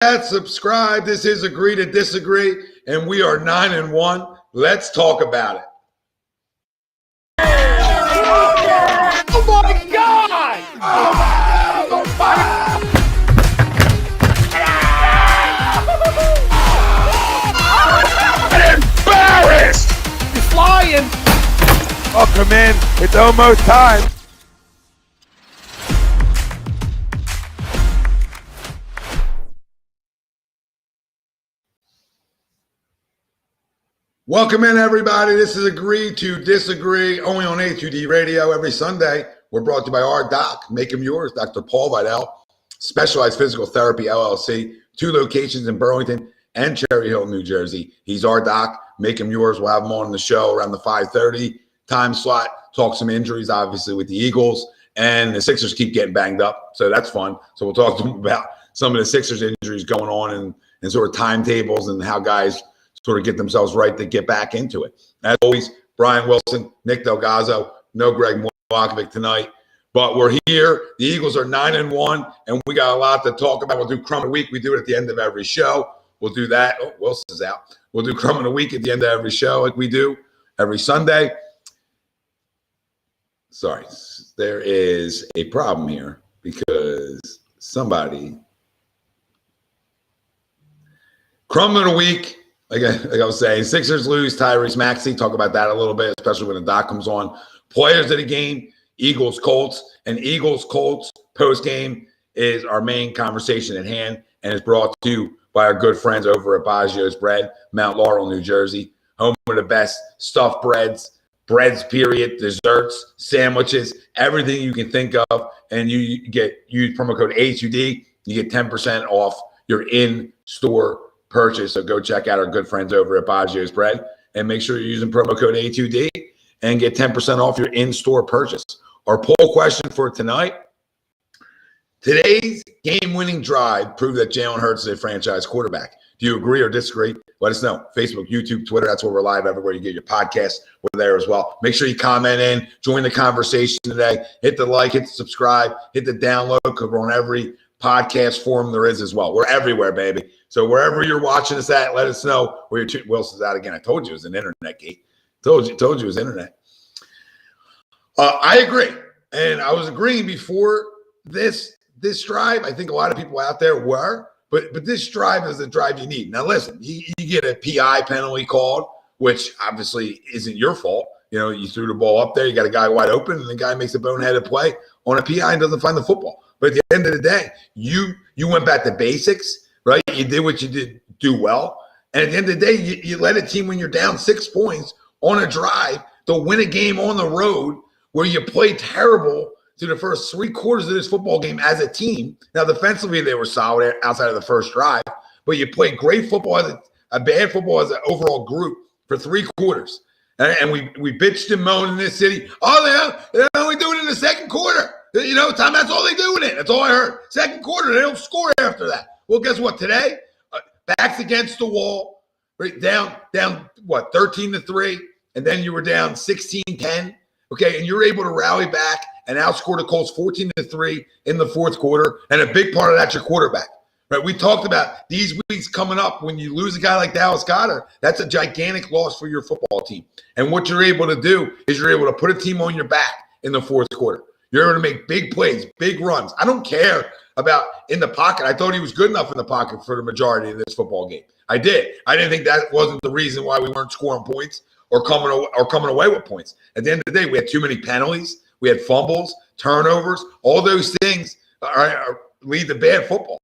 that, subscribe. This is Agree to Disagree, and we are 9-1. Let's talk about it. Oh my God! Oh my God! I'm embarrassed! You're flying! Welcome in. It's almost time. Welcome in, everybody. This is Agree to Disagree, only on A2D Radio every Sunday. We're brought to you by our doc, Make Him Yours, Dr. Paul Vidal, Specialized Physical Therapy, LLC, 2 locations in Burlington and Cherry Hill, New Jersey. He's our doc, Make Him Yours. We'll have him on the show around the 5:30 time slot, talk some injuries, obviously, with the Eagles. And the Sixers keep getting banged up, so that's fun. So we'll talk to him about some of the Sixers injuries going on and sort of timetables and how guys sort of get themselves right to get back into it. As always, Brian Wilson, Nick DelGozzo, no Greg Morakovic tonight, but we're here. The Eagles are 9-1, and we got a lot to talk about. We'll do Crum of the Week. We do it at the end of every show. We'll do that. Oh, Wilson's out. We'll do Crum of the Week at the end of every show like we do every Sunday. Sorry, there is a problem here because somebody Crum of the Week. Like I was saying, Sixers lose Tyrese Maxey. Talk about that a little bit, especially when the doc comes on. Players of the game, Eagles, Colts. And Eagles, Colts post-game is our main conversation at hand and is brought to you by our good friends over at Baggio's Bread, Mount Laurel, New Jersey. Home of the best stuffed breads, period, desserts, sandwiches, everything you can think of. And use promo code ATD. You get 10% off your in-store purchase. So go check out our good friends over at Baggio's Bread and make sure you're using promo code A2D and get 10% off your in-store purchase. Our poll question for tonight: today's game-winning drive proved that Jalen Hurts is a franchise quarterback. Do you agree or disagree? Let us know. Facebook, YouTube, Twitter. That's where we're live everywhere you get your podcasts. We're there as well. Make sure you comment in, join the conversation today. Hit the like, hit the subscribe, hit the download, because we're on every podcast forum there is as well. We're everywhere, baby. So wherever you're watching us at, let us know where you're Wilson's out again. I told you it was an internet gate. Told you it was internet. I agree. And I was agreeing before this drive. I think a lot of people out there were, but this drive is the drive you need. Now listen, you get a PI penalty called, which obviously isn't your fault. You know, you threw the ball up there, you got a guy wide open, and the guy makes a boneheaded play on a PI and doesn't find the football. But at the end of the day, you went back to basics. Right? You did what you did do well. And at the end of the day, you led a team when you're down 6 points on a drive to win a game on the road where you played terrible through the first 3 quarters of this football game as a team. Now, defensively, they were solid outside of the first drive, but you played great football as a bad football as an overall group for 3 quarters. And we bitched and moaned in this city. Oh, they only do it in the second quarter. You know, Tom, that's all they do in it. That's all I heard. Second quarter, they don't score after that. Well, guess what? Today, backs against the wall, right? Down, 13-3, and then you were down 16-10. Okay, and you're able to rally back and outscore the Colts 14-3 in the fourth quarter, and a big part of that's your quarterback. Right? We talked about these weeks coming up when you lose a guy like Dallas Goedert. That's a gigantic loss for your football team. And what you're able to do is you're able to put a team on your back in the fourth quarter. You're able to make big plays, big runs. I don't care about in the pocket. I thought he was good enough in the pocket for the majority of this football game. I did. I didn't think that wasn't the reason why we weren't scoring points or coming away with points. At the end of the day, we had too many penalties. We had fumbles, turnovers. All those things lead to bad football.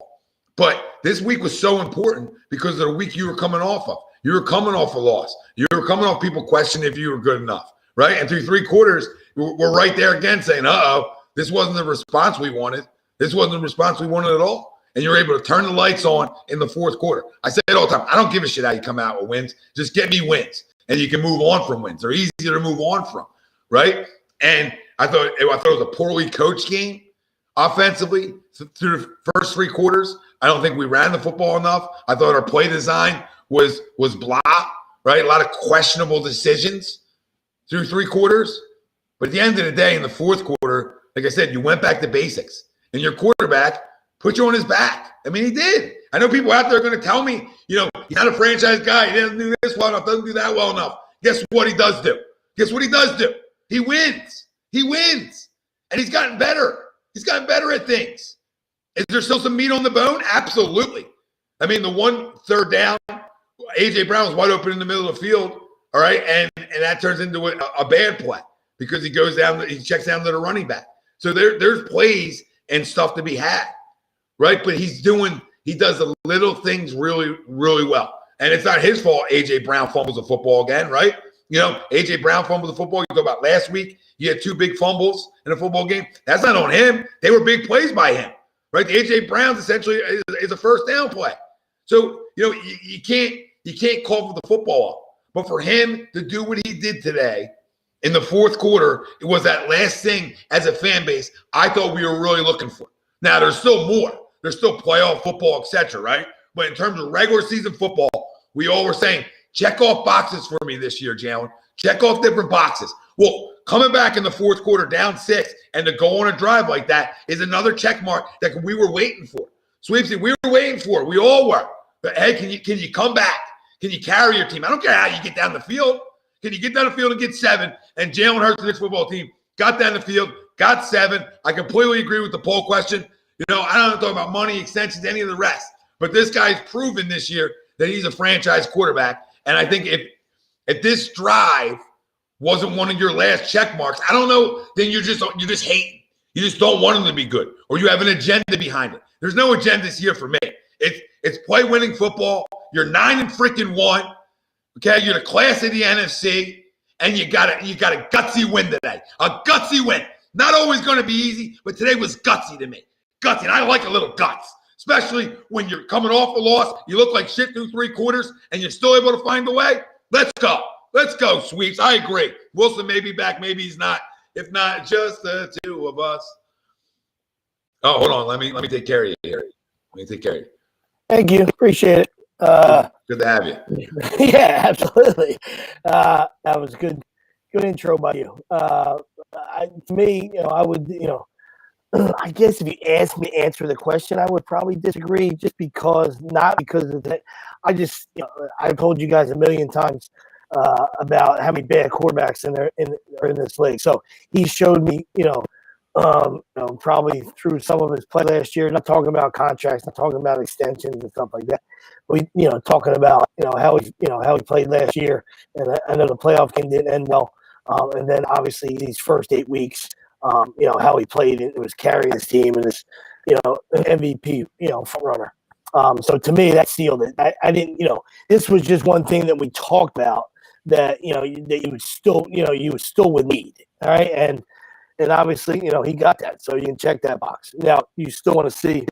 But this week was so important because of the week you were coming off of. You were coming off a loss. You were coming off people questioning if you were good enough, right? And through 3 quarters, we're right there again saying, this wasn't the response we wanted. This wasn't the response we wanted at all. And you're able to turn the lights on in the fourth quarter. I say it all the time. I don't give a shit how you come out with wins. Just get me wins. And you can move on from wins. They're easier to move on from, right? And I thought it was a poorly coached game offensively through the first 3 quarters. I don't think we ran the football enough. I thought our play design was blah, right? A lot of questionable decisions through 3 quarters. But at the end of the day, in the fourth quarter, like I said, you went back to basics. And your quarterback put you on his back. I mean, he did. I know people out there are going to tell me, he's not a franchise guy. He doesn't do this well enough, doesn't do that well enough. Guess what he does do? He wins. He wins. And he's gotten better. He's gotten better at things. Is there still some meat on the bone? Absolutely. I mean, the one third down, A.J. Brown was wide open in the middle of the field, all right, and that turns into a bad play because he goes down, he checks down to the running back. So there's plays and stuff to be had, right? But he does the little things really, really well. And it's not his fault A.J. Brown fumbles the football again, right? A.J. Brown fumbled the football. You talk about last week, he had 2 big fumbles in a football game. That's not on him. They were big plays by him, right? The A.J. Brown's essentially is a first down play. So, you can't call for the football up. But for him to do what he did today in the fourth quarter, it was that last thing as a fan base I thought we were really looking for. Now, there's still more. There's still playoff football, et cetera, right? But in terms of regular season football, we all were saying, check off boxes for me this year, Jalen. Check off different boxes. Well, coming back in the fourth quarter down 6 and to go on a drive like that is another check mark that we were waiting for. Sweepsy, we were waiting for it. We all were. But, hey, can you come back? Can you carry your team? I don't care how you get down the field. Can you get down the field and get 7? And Jalen Hurts and this football team got down the field, got 7. I completely agree with the poll question. I don't talk about money, extensions, any of the rest. But this guy's proven this year that he's a franchise quarterback. And I think if this drive wasn't one of your last check marks, I don't know, then you're just hating. You just don't want him to be good. Or you have an agenda behind it. There's no agendas here for me. It's play winning football. You're 9-1. Okay, you're the class of the NFC, and you got a gutsy win today. A gutsy win. Not always going to be easy, but today was gutsy to me. Gutsy, and I like a little guts, especially when you're coming off a loss. You look like shit through 3 quarters, and you're still able to find a way. Let's go. Let's go, Sweeps. I agree. Wilson may be back, maybe he's not. If not, just the 2 of us. Oh, hold on. Let me take care of you here. Let me take care of you. Thank you. Appreciate it. Good to have you. Yeah, absolutely. That was a good intro by you. To me, I would, I guess if you asked me to answer the question, I would probably disagree not because of that. I just, I've told you guys a million times about how many bad quarterbacks are in this league. So he showed me, probably through some of his play last year, not talking about contracts, not talking about extensions and stuff like that. But, talking about, how he played last year. And I know the playoff game didn't end well. And then obviously these first 8 weeks, how he played, it was carrying his team and his, MVP, front runner. So to me, that sealed it. I didn't, this was just one thing that we talked about that, that you would still would need. All right. And obviously, he got that. So you can check that box. Now, you still want to see,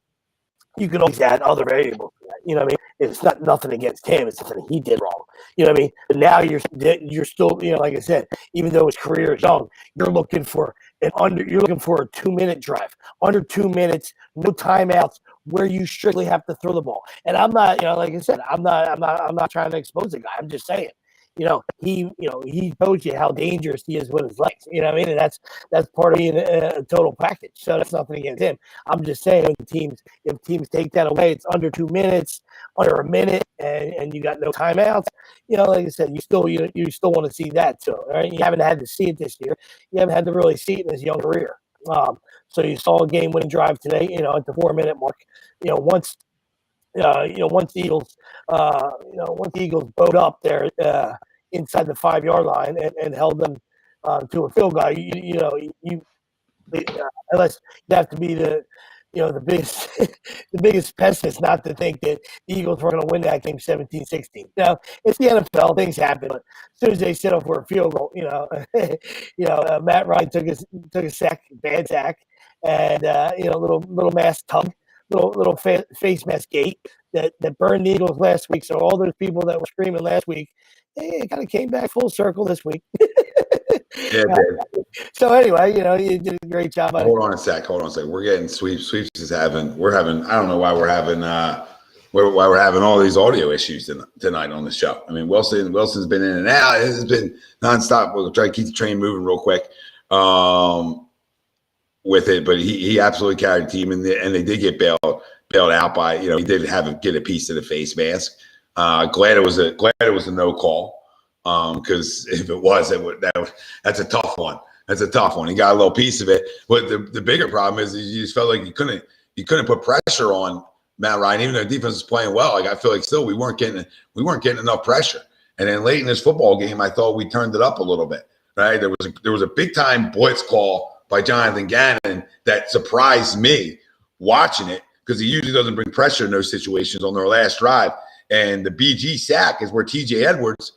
you can always add other variables to that. You know what I mean? It's not nothing against him. It's something he did wrong. You know what I mean? But now you're still, like I said, even though his career is young, you're looking for a 2-minute drive, under 2 minutes, no timeouts, where you strictly have to throw the ball. And I'm not, like I said, I'm not trying to expose the guy. I'm just saying. He shows you how dangerous he is with his legs. You know what I mean? And that's part of a total package. So that's nothing against him. I'm just saying, if teams take that away, it's under 2 minutes, under a minute, and you got no timeouts. Like I said, you still want to see that too. Right? You haven't had to see it this year. You haven't had to really see it in his young career. So you saw a game-winning drive today. At the 4-minute mark. Once the Eagles bowed up there inside the 5-yard line and held them to a field goal, unless you have to be the biggest the biggest pessimist not to think that the Eagles were going to win that game 17-16. Now it's the NFL; things happen. But as soon as they set up for a field goal, Matt Ryan took a sack, bad sack, and little mask tug. Little face mask gate that burned the Eagles last week. So all those people that were screaming last week, it kind of came back full circle this week. Yeah, so anyway, you did a great job. Hold on a sec. We're getting Sweeps. Sweeps is we're having. I don't know why we're having all these audio issues tonight on the show. I mean, Wilson's been in and out. It's been nonstop. We'll try to keep the train moving real quick. with it, but he absolutely carried the team, and they did get bailed out by, he did get a piece of the face mask. Glad it was a no call, because if it was, that's a tough one. That's a tough one. He got a little piece of it, but the bigger problem is you just felt like you couldn't put pressure on Matt Ryan, even though the defense was playing well. Like, I feel like still we weren't getting enough pressure. And then late in this football game, I thought we turned it up a little bit. Right, there was a big time blitz call by Jonathan Gannon that surprised me watching it, because he usually doesn't bring pressure in those situations on their last drive. And the BG sack is where TJ Edwards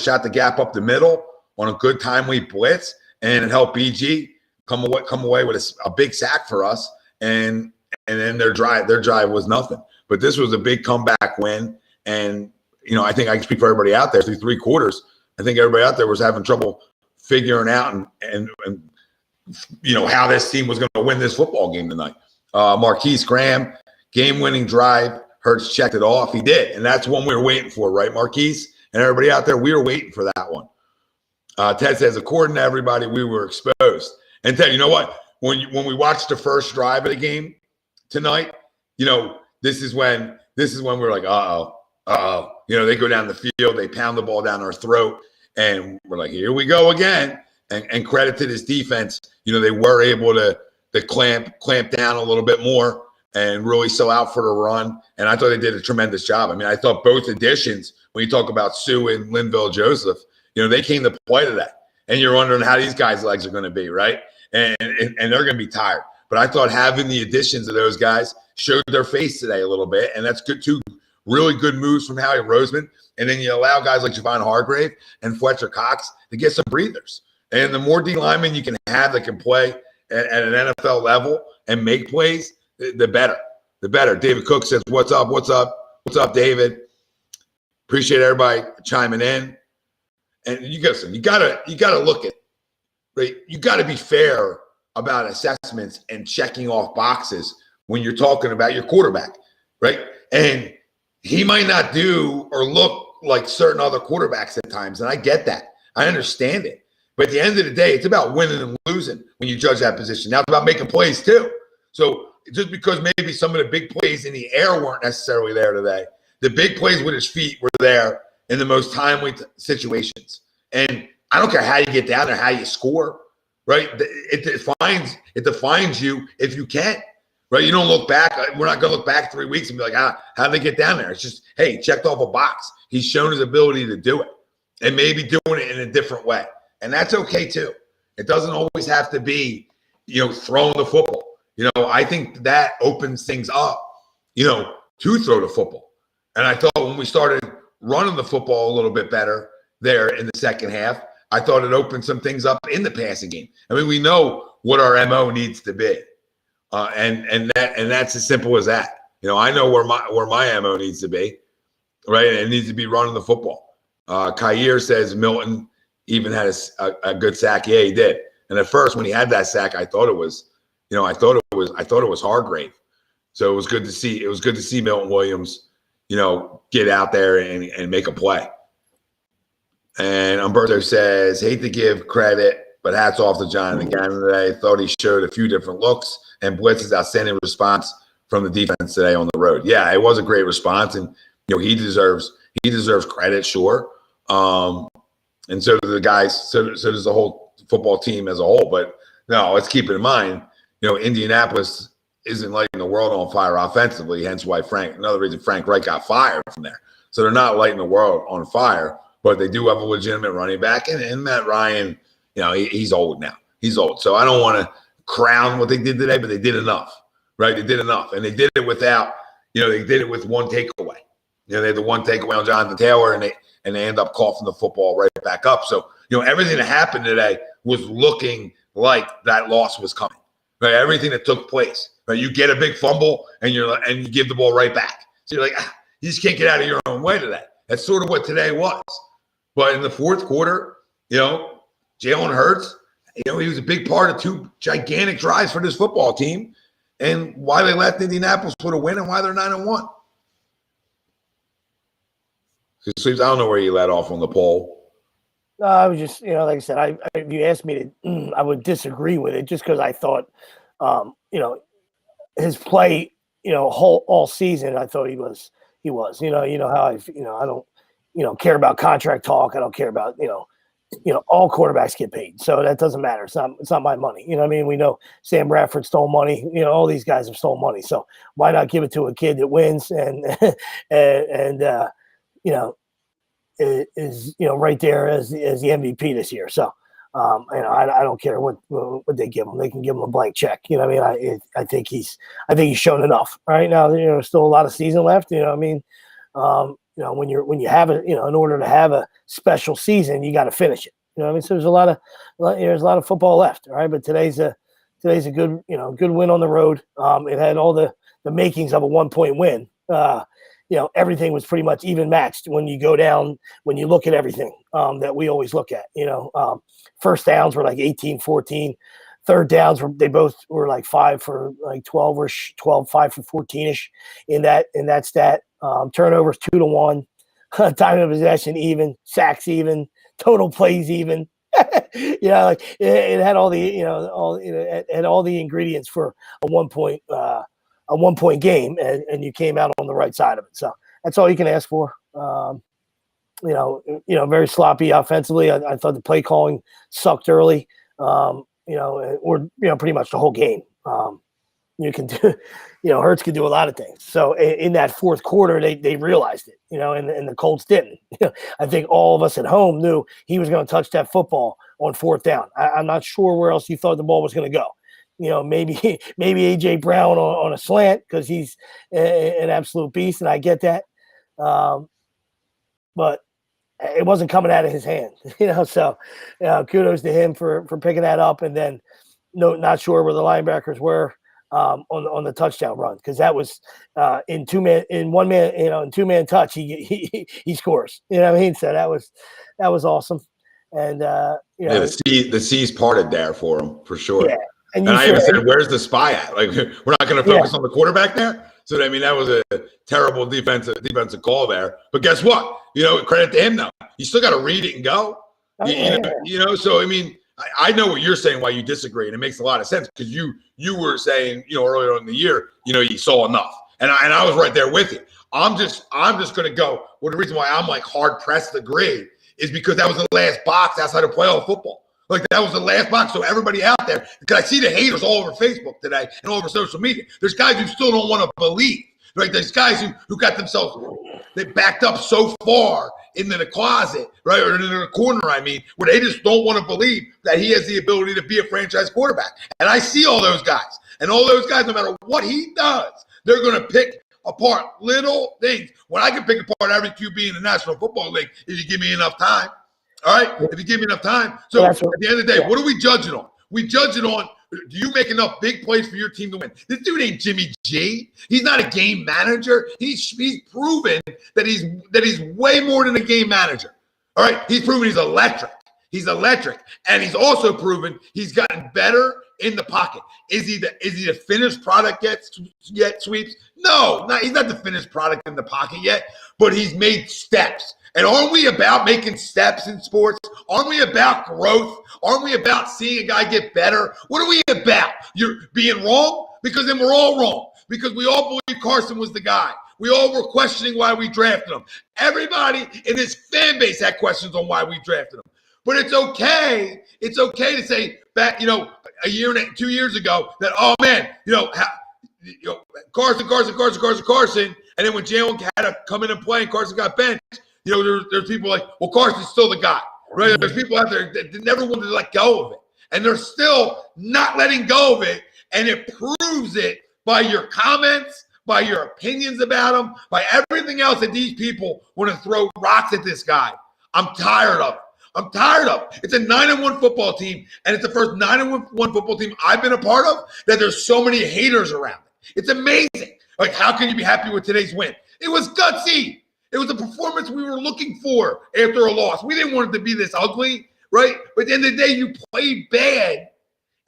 shot the gap up the middle on a good timely blitz, and it helped BG come away with a big sack for us. And then their drive was nothing. But this was a big comeback win. And I think I can speak for everybody out there through 3 quarters. I think everybody out there was having trouble figuring out and how this team was going to win this football game tonight. Marquise Graham, game-winning drive. Hurts checked it off. He did, and that's one we were waiting for, right, Marquise? And everybody out there, we were waiting for that one. Ted says, according to everybody, we were exposed. And Ted, you know what? When we watched the first drive of the game tonight, this is when we're like, uh-oh. They go down the field, they pound the ball down our throat, and we're like, here we go again. And credit to this defense, they were able to clamp down a little bit more and really sell out for the run. And I thought they did a tremendous job. I mean, I thought both additions, when you talk about Sue and Linville Joseph, they came to play today. And you're wondering how these guys' legs are going to be, right? And they're going to be tired. But I thought having the additions of those guys showed their face today a little bit, and that's good too. Really good moves from Howie Roseman. And then you allow guys like Javon Hargrave and Fletcher Cox to get some breathers. And the more D linemen you can have that can play at an NFL level and make plays, the better. The better. David Cook says, what's up? What's up? What's up, David? Appreciate everybody chiming in. And you gotta look at, right? You gotta be fair about assessments and checking off boxes when you're talking about your quarterback, right? And he might not do or look like certain other quarterbacks at times, and I get that. I understand it. But at the end of the day, it's about winning and losing when you judge that position. Now it's about making plays too. So just because maybe some of the big plays in the air weren't necessarily there today, the big plays with his feet were there in the most timely situations. And I don't care how you get down there, how you score, right? It defines you if you can. Right, you don't look back. We're not going to look back 3 weeks and be like, how did they get down there? It's just, hey, checked off a box. He's shown his ability to do it, and maybe doing it in a different way, and that's okay too. It doesn't always have to be, throwing the football. I think that opens things up, to throw the football. And I thought when we started running the football a little bit better there in the second half, I thought it opened some things up in the passing game. I mean, we know what our MO needs to be. And that's as simple as that. I know where my MO needs to be, right? And it needs to be running the football. Kair says Milton even had a good sack. Yeah, he did. And at first, when he had that sack, I thought it was Hargrave. So it was good to see. It was good to see Milton Williams, get out there and make a play. And Umberto says, hate to give credit, but hats off to Jonathan Gannon today. Thought he showed a few different looks and blitz's outstanding response from the defense today on the road. Yeah, it was a great response, and he deserves credit, sure. And so do the guys. So does the whole football team as a whole. But no, let's keep it in mind. Indianapolis isn't lighting the world on fire offensively. Hence why another reason Frank Reich got fired from there. So they're not lighting the world on fire, but they do have a legitimate running back, and Matt Ryan. He's old now. He's old. So I don't want to crown what they did today, but they did enough, right? They did enough. And they did it without, they did it with one takeaway. They had the one takeaway on Jonathan Taylor, and they end up coughing the football right back up. So, everything that happened today was looking like that loss was coming, right? Everything that took place, right? You get a big fumble and you give the ball right back. So you're like, you just can't get out of your own way today. That's sort of what today was. But in the fourth quarter, Jalen Hurts, he was a big part of 2 gigantic drives for this football team, and why they left Indianapolis with a win and why they're 9-1. I don't know where you let off on the poll. I was just, like I said, if you asked me to, I would disagree with it just because I thought, his play, all season, I thought he was, how I don't, care about contract talk. I don't care about, all quarterbacks get paid. So that doesn't matter. It's not my money. You know what I mean? We know Sam Bradford stole money. All these guys have stolen money. So why not give it to a kid that wins and, is right there as the MVP this year. So, I don't care what they give him. They can give him a blank check. You know what I mean? I think he's shown enough right now. There's still a lot of season left. You know what I mean? When you have it, in order to have a special season, you got to finish it. You know what I mean? So there's a lot of football left. All right. But today's a good, good win on the road. It had all the makings of a 1-point win. Everything was pretty much even matched when you go down, when you look at everything that we always look at. First downs were like 18-14. Third downs they both were like 5 for like 12 or 12, 5 for 14-ish in that stat. Turnovers 2-1, time of possession even, sacks even, total plays even. It had all the it had all the ingredients for a 1-point game, and you came out on the right side of it. So that's all you can ask for. Very sloppy offensively. I thought the play calling sucked early. Pretty much the whole game. You can do, Hurts can do a lot of things. So in that fourth quarter, they realized it, and the Colts didn't. I think all of us at home knew he was going to touch that football on fourth down. I'm not sure where else you thought the ball was going to go. Maybe AJ Brown on a slant because he's an absolute beast, and I get that. But it wasn't coming out of his hand, So kudos to him for picking that up, and then not sure where the linebackers were on the touchdown run because that was in one man, in two-man touch he scores. You know what I mean? So that was awesome, and the seas parted there for him for sure. Yeah. And I even said, "Where's the spy at? Like, we're not going to focus on the quarterback there." So that was a terrible defensive call there. But guess what? Credit to him though. You still got to read it and go. So I know what you're saying. Why you disagree, and it makes a lot of sense because you were saying earlier in the year you saw enough, and I was right there with you. I'm just going to go. Well, the reason why I'm like hard pressed to agree is because that was the last box outside of playoff football. Like that was the last box. So everybody out there, because I see the haters all over Facebook today and all over social media. There's guys who still don't want to believe. Right? There's guys who got themselves, they backed up so far into the closet, right? Or into the corner, where they just don't want to believe that he has the ability to be a franchise quarterback. And I see all those guys. And all those guys, no matter what he does, they're going to pick apart little things. When I can pick apart every QB in the National Football League, if you give me enough time. All right, if you give me enough time. So at the end of the day, what are we judging on? We judge it on, do you make enough big plays for your team to win? This dude ain't Jimmy G. He's not a game manager. He's proven that he's way more than a game manager. All right, he's proven he's electric. He's electric, and he's also proven he's gotten better in the pocket. Is he the finished product yet, Sweeps? No, he's not the finished product in the pocket yet, but he's made steps. And aren't we about making steps in sports? Aren't we about growth? Aren't we about seeing a guy get better? What are we about? You're being wrong? Because then we're all wrong. Because we all believe Carson was the guy. We all were questioning why we drafted him. Everybody in this fan base had questions on why we drafted him. But it's okay. It's okay to say back, a year and 2 years ago that, oh man, Carson. And then when Jalen had to come in and play and Carson got benched, there's people like, well, Carson's still the guy, right? There's people out there that never wanted to let go of it. And they're still not letting go of it. And it proves it by your comments, by your opinions about him, by everything else that these people want to throw rocks at this guy. I'm tired of it. It's a 9-1 football team, and it's the first 9-1 football team I've been a part of that there's so many haters around it. It's amazing. Like, how can you be happy with today's win? It was gutsy. It was a performance we were looking for after a loss. We didn't want it to be this ugly, right? But at the end of the day, you played bad,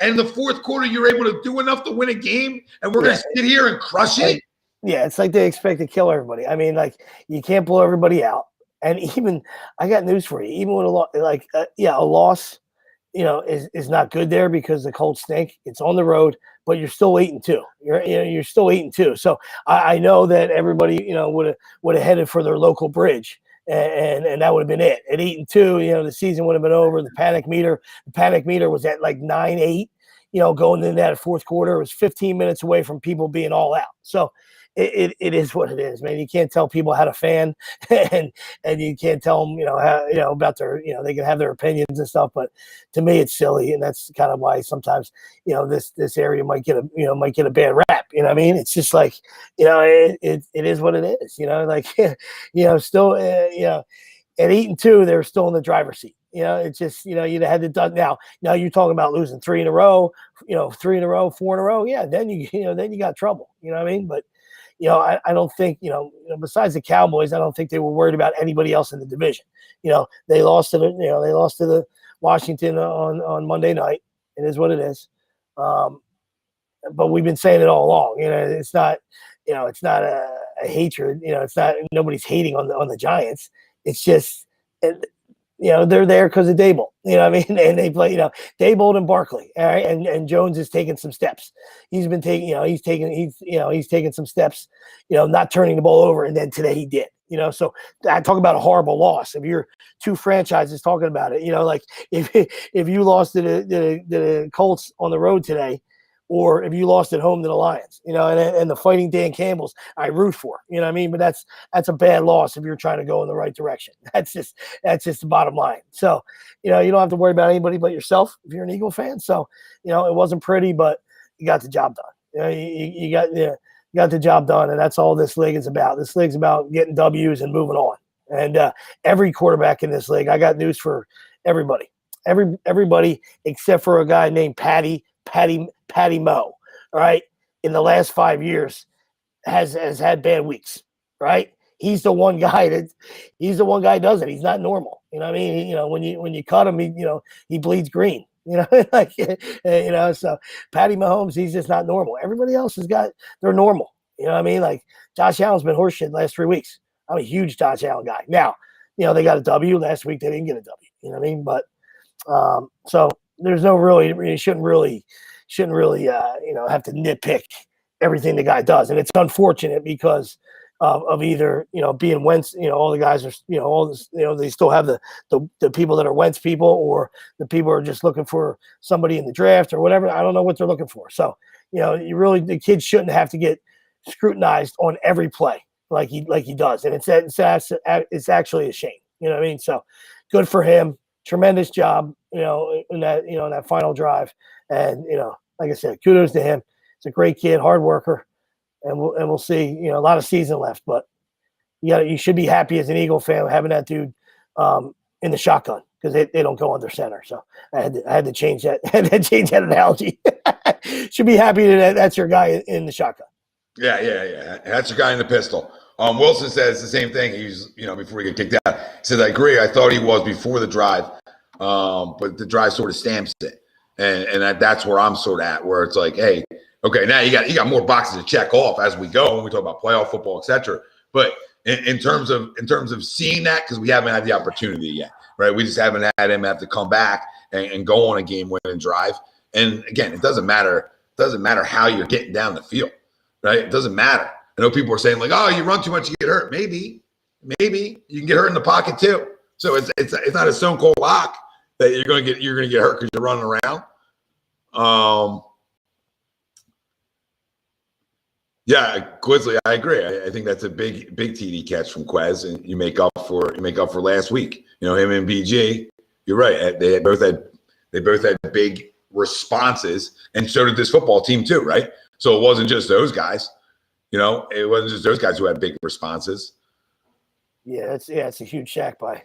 and in the fourth quarter, you're able to do enough to win a game, and we're going to sit here and crush it? Yeah, it's like they expect to kill everybody. You can't blow everybody out. And even I got news for you. Even with a loss, is not good there because the Colts stink. It's on the road, but you're still 8-2. You're still 8-2. So I know that everybody would have headed for their local bridge, and that would have been it. At 8-2, the season would have been over. The panic meter was at like 9-8. Going into that fourth quarter, it was 15 minutes away from people being all out. So it is what it is, man. You can't tell people how to fan, and you can't tell them, how, about their, they can have their opinions and stuff. But to me, it's silly, and that's kind of why sometimes, this area might get a bad rap. You know what I mean? It's just like, it is what it is. Still, at 8-2, they're still in the driver's seat. It's just, you'd have had it done. Now you're talking about losing 3 in a row, 3 in a row, 4 in a row. Yeah. Then you got trouble, you know what I mean? But, I don't think, besides the Cowboys, I don't think they were worried about anybody else in the division. They lost to the Washington on Monday night. It is what it is. But we've been saying it all along, it's not a hatred, it's not, nobody's hating on the Giants. It's just, they're there because of Dable. You know what I mean? And they play, Dable and Barkley. All right. And Jones is taking some steps. He's been taking, he's taking some steps, not turning the ball over. And then today he did, so I talk about a horrible loss. If you're two franchises talking about it, like if you lost to the Colts on the road today, or if you lost at home to the Lions, and the Fighting Dan Campbells, I root for, you know what I mean? But that's a bad loss if you're trying to go in the right direction. That's just the bottom line. So, you don't have to worry about anybody but yourself if you're an Eagle fan. So, it wasn't pretty, but you got the job done. You got the job done, and that's all this league is about. This league's about getting W's and moving on. And every quarterback in this league, I got news for everybody. Everybody except for a guy named Patty Moe, all right, in the last 5 years has had bad weeks, right? He's the one guy that does it. He's not normal. You know what I mean? When you cut him, he bleeds green. So Patty Mahomes, he's just not normal. Everybody else they're normal. You know what I mean? Like Josh Allen's been horseshit the last 3 weeks. I'm a huge Josh Allen guy. Now, they got a W last week. They didn't get a W. You know what I mean? But so there's no really, you shouldn't really have to nitpick everything the guy does. And it's unfortunate because of either, being Wentz, all the guys are, they still have the people that are Wentz people, or the people are just looking for somebody in the draft or whatever. I don't know what they're looking for. So, the kids shouldn't have to get scrutinized on every play like he does. And it's actually a shame. You know what I mean? So good for him. Tremendous job, in that final drive. And, like I said, kudos to him. He's a great kid, hard worker, and we'll see, a lot of season left, but you should be happy as an Eagle fan having that dude in the shotgun, because they don't go under center. So I had to change that. Analogy. Should be happy that's your guy in the shotgun. Yeah. That's your guy in the pistol. Wilson says the same thing. He's, before he got kicked out, he says, I agree. I thought he was before the drive, but the drive sort of stamps it. And that's where I'm sort of at, where it's like, hey, okay, now you got more boxes to check off as we go when we talk about playoff football, et cetera. But in terms of seeing that, because we haven't had the opportunity yet, right? We just haven't had him have to come back and go on a game-winning drive. And again, it doesn't matter how you're getting down the field, right? It doesn't matter. I know people are saying like, oh, you run too much, you get hurt. Maybe you can get hurt in the pocket too. So it's not a stone cold lock that you're gonna get hurt because you're running around. Yeah, Quisley, I agree. I think that's a big TD catch from Quez, and you make up for last week. Him and BG. You're right. They both had big responses, and so did this football team too, right? So it wasn't just those guys. It wasn't just those guys who had big responses. Yeah, it's a huge sack by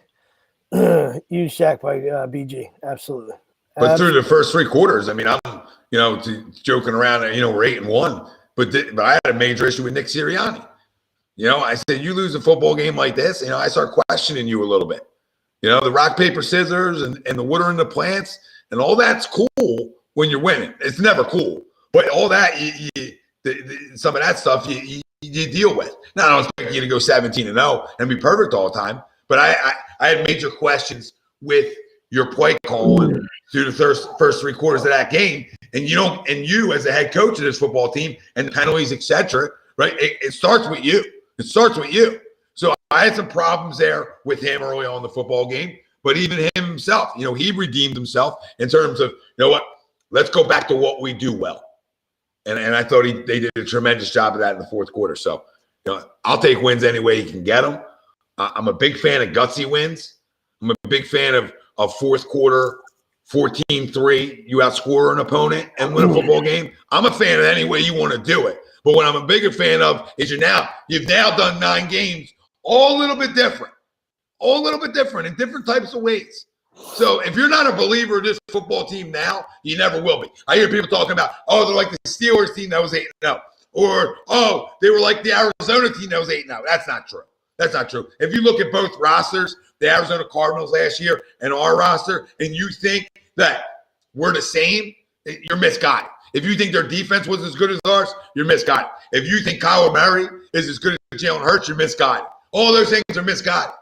BG. Absolutely. But through the first 3 quarters, I mean, I'm joking around. We're 8-1, but I had a major issue with Nick Sirianni. I said, you lose a football game like this, I start questioning you a little bit. The rock paper scissors and the watering the plants and all that's cool when you're winning. It's never cool, but all that some of that stuff you deal with. Now I don't expect you to go 17-0 and be perfect all the time, But I had major questions with your play calling through the first 3 quarters of that game. And you as a head coach of this football team and the penalties, etc., right? It starts with you. It starts with you. So I had some problems there with him early on in the football game. But even him himself, he redeemed himself in terms of, what, let's go back to what we do well. And I thought they did a tremendous job of that in the fourth quarter. So, I'll take wins any way you can get them. I'm a big fan of gutsy wins. I'm a big fan of fourth quarter, 14-3, you outscore an opponent and win a football game. I'm a fan of any way you want to do it. But what I'm a bigger fan of is you've now done 9 games, all a little bit different. All a little bit different in different types of ways. So if you're not a believer of this football team now, you never will be. I hear people talking about, they're like the Steelers team that was 8-0. Or, they were like the Arizona team that was 8-0. That's not true. That's not true. If you look at both rosters, the Arizona Cardinals last year and our roster, and you think that we're the same, you're misguided. If you think their defense was as good as ours, you're misguided. If you think Kyler Murray is as good as Jalen Hurts, you're misguided. All those things are misguided.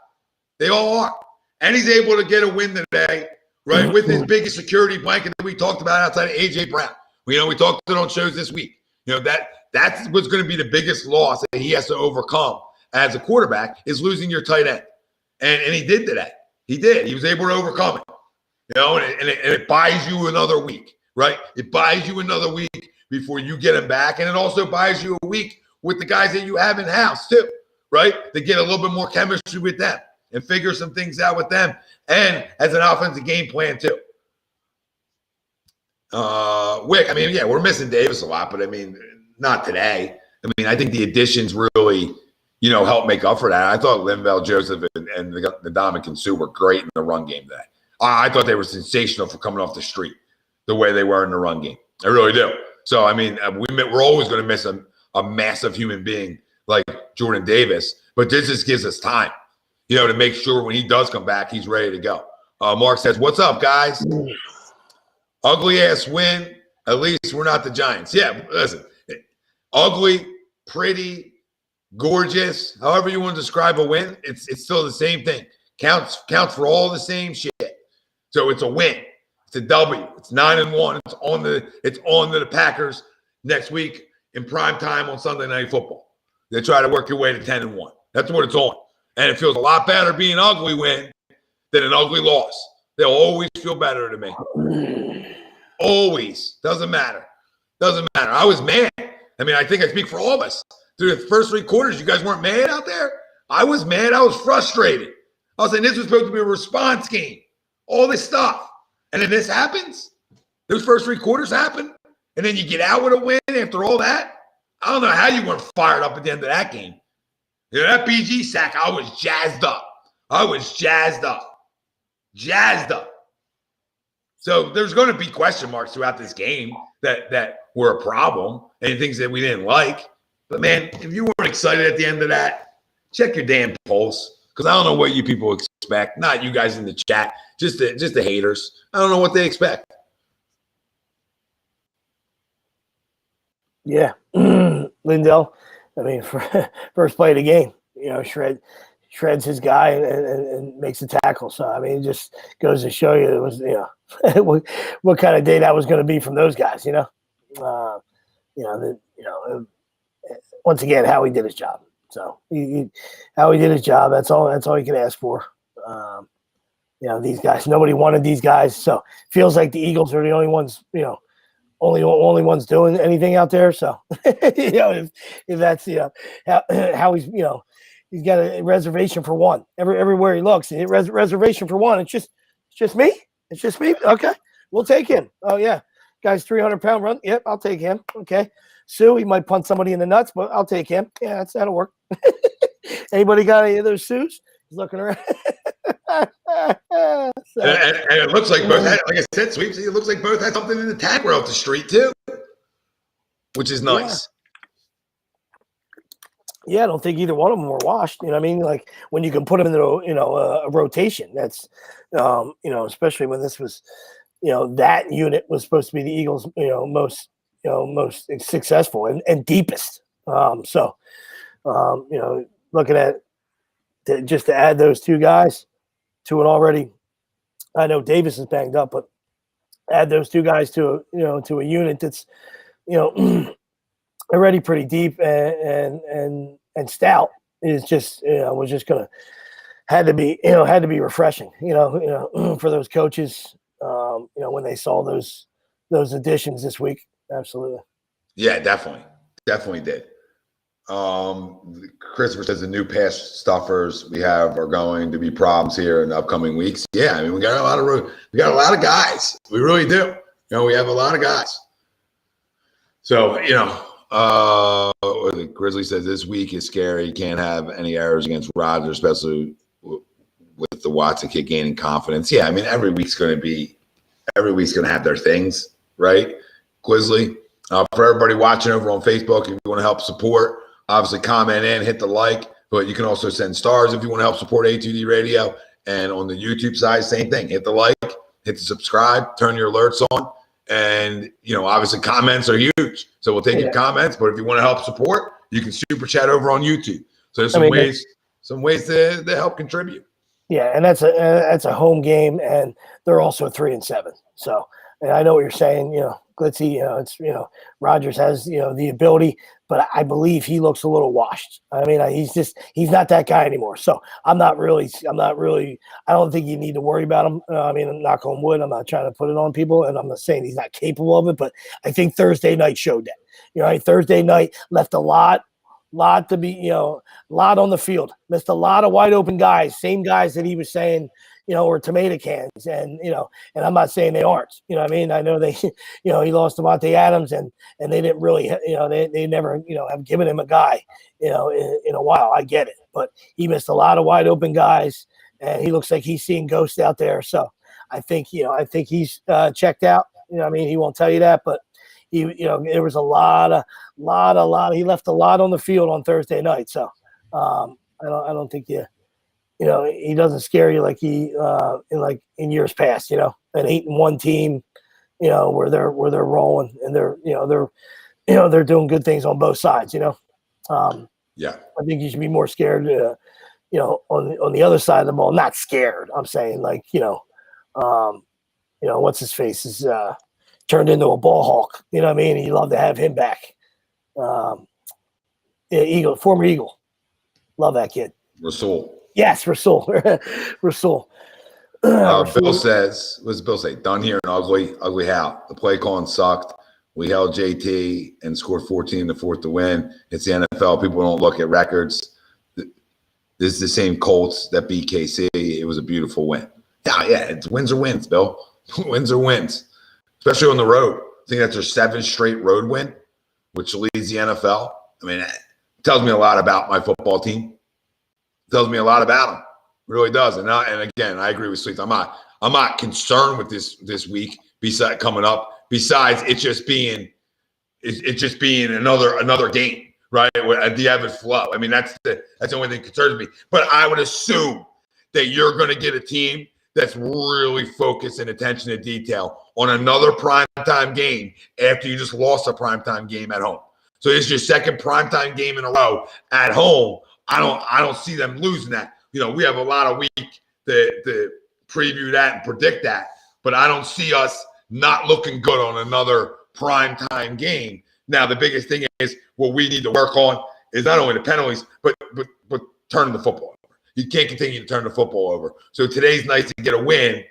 They all are. And he's able to get a win today, right, with his biggest security blanket that we talked about outside of A.J. Brown. We talked about it on shows this week. That's what's going to be the biggest loss that he has to overcome as a quarterback is losing your tight end. And he did today. He did. He was able to overcome it. And it buys you another week, right? It buys you another week before you get him back. And it also buys you a week with the guys that you have in-house too, right? To get a little bit more chemistry with them and figure some things out with them, and as an offensive game plan too. Wick, we're missing Davis a lot, but not today. I think the additions really, help make up for that. I thought Linval Joseph and the Dominican Sue were great in the run game today. I thought they were sensational for coming off the street, the way they were in the run game. I really do. So, we're always going to miss a massive human being like Jordan Davis, but this just gives us time, to make sure when he does come back, he's ready to go. Mark says, what's up, guys? Ugly-ass win. At least we're not the Giants. Yeah, listen, ugly, pretty, gorgeous, however you want to describe a win, it's still the same thing. Counts for all the same shit. So it's a win. It's a W. It's 9-1. It's on to the Packers next week in prime time on Sunday Night Football. They try to work your way to 10-1. That's what it's on. And it feels a lot better being an ugly win than an ugly loss. They'll always feel better to me. Always. Doesn't matter. I was mad. I think I speak for all of us. Through the first 3 quarters, you guys weren't mad out there? I was mad. I was frustrated. I was saying this was supposed to be a response game. All this stuff. And then this happens? Those first 3 quarters happen? And then you get out with a win after all that? I don't know how you weren't fired up at the end of that game. That BG sack, I was jazzed up. Jazzed up. So there's going to be question marks throughout this game that were a problem and things that we didn't like. But, man, if you weren't excited at the end of that, check your damn pulse. Because I don't know what you people expect. Not you guys in the chat. Just the haters. I don't know what they expect. Yeah. Lindell, first play of the game, shreds his guy and makes a tackle. So, it just goes to show you it was, what kind of day that was going to be from those guys, once again, how he did his job. So how he did his job, that's all you can ask for. These guys, nobody wanted these guys. So it feels like the Eagles are the only ones, only ones doing anything out there. So, if that's, how he's, he's got a reservation for one everywhere he looks. Reservation for one. It's just me. It's just me. Okay. We'll take him. Oh yeah. Guy's 300-pound run. Yep. I'll take him. Okay. Sue, he might punt somebody in the nuts, but I'll take him. Yeah, that'll work. Anybody got any of those Sues? He's looking around. And it looks like both had, like I said, Sweeps, it looks like both had something in the tag row up the street too, which is nice. Yeah, I don't think either one of them were washed. Like when you can put them in a rotation, that's, especially when this was, that unit was supposed to be the Eagles, most successful and deepest. Looking at to add those two guys to an already. I know Davis is banged up, but add those two guys to a unit that's already pretty deep and stout is just was just gonna had to be refreshing for those coaches when they saw those additions this week. Absolutely. Yeah, definitely did. Christopher says the new pass stuffers we have are going to be problems here in the upcoming weeks. Yeah, I mean we got a lot of guys. We really do. We have a lot of guys. So Grizzly says this week is scary. You can't have any errors against Rodgers, especially with the Watson kid gaining confidence. Yeah, I mean every week's going to have their things, right? Grizzly. For everybody watching over on Facebook, if you want to help support, obviously comment in, hit the like, but you can also send stars if you want to help support A2D Radio. And on the YouTube side, same thing. Hit the like, hit the subscribe, turn your alerts on. And, obviously comments are huge. So we'll take your comments, but if you want to help support, you can super chat over on YouTube. So there's some ways to help contribute. Yeah, and that's a home game, and they're also 3-7. So, and I know what you're saying, Glitzy, Rodgers has, the ability, but I believe he looks a little washed. I mean, he's not that guy anymore. So I don't think you need to worry about him. I mean, knock on wood, I'm not trying to put it on people, and I'm not saying he's not capable of it, but I think Thursday night showed that. Thursday night left a lot to be, lot on the field. Missed a lot of wide open guys, same guys that he was saying, or tomato cans. And, and I'm not saying they aren't, I mean, I know they, he lost Devontae Adams and they didn't really, they never, have given him a guy, in a while. I get it, but he missed a lot of wide open guys and he looks like he's seeing ghosts out there. So I think he's checked out. I mean, he won't tell you that, but he, there was a lot. He left a lot on the field on Thursday night. So I don't think he doesn't scare you like he in years past. An 8-1 team, where they're rolling and they're doing good things on both sides. Yeah, I think you should be more scared. On the other side of the ball, not scared. I'm saying what's his face is turned into a ball hawk. You know what I mean? And you love to have him back. Former Eagle. Love that kid. Rasul. Yes, Rasul. Rasul. Bill says, what does Bill say? Done here in ugly how? The play calling sucked. We held JT and scored 14 in the fourth to win. It's the NFL. People don't look at records. This is the same Colts that beat KC. It was a beautiful win. Yeah, it's wins or wins, Bill. Wins or wins. Especially on the road. I think that's their 7th straight road win, which leads the NFL. I mean, it tells me a lot about my football team. It tells me a lot about them. It really does. And again, I agree with Sleets. I'm not concerned with this week coming up. Besides it just being another game, right? At the ebb and flow. I mean, that's the only thing that concerns me. But I would assume that you're going to get a team that's really focused and attention to detail on another primetime game after you just lost a primetime game at home. So this is your second primetime game in a row at home. I don't see them losing that. We have a lot of week to preview that and predict that, but I don't see us not looking good on another primetime game. Now, the biggest thing is what we need to work on is not only the penalties, but turning the football over. You can't continue to turn the football over. So today's nice to get a win,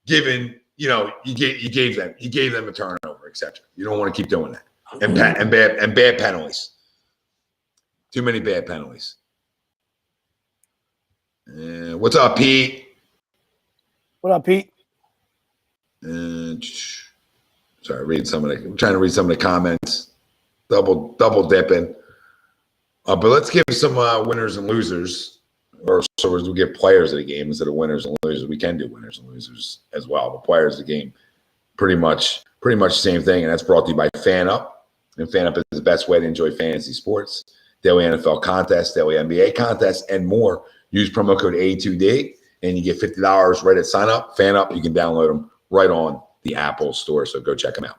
given you gave them a turnover, etc. You don't want to keep doing that. And bad penalties. Too many bad penalties. What's up, Pete? What up, Pete? Sorry, I'm trying to read some of the comments. Double dipping. But let's give some winners and losers, or so as we get players of the game instead of winners and losers. We can do winners and losers as well. But players of the game, pretty much the same thing, and that's brought to you by FanUp. And FanUp is the best way to enjoy fantasy sports, daily NFL contests, daily NBA contests, and more. Use promo code A2D, and you get $50 right at sign up. FanUp, you can download them right on the Apple Store, so go check them out.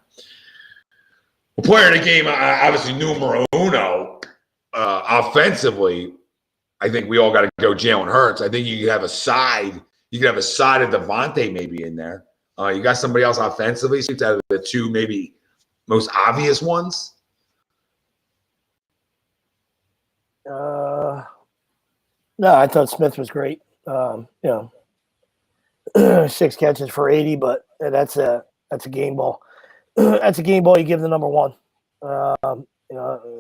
Well, player of the game, obviously numero uno, offensively, I think we all got to go Jalen Hurts. I think you could have a side. You could have a side of Devontae maybe in there. You got somebody else offensively. Seems out of the two maybe most obvious ones. No, I thought Smith was great. 6 catches for 80, but that's a game ball. That's a game ball you give the number one.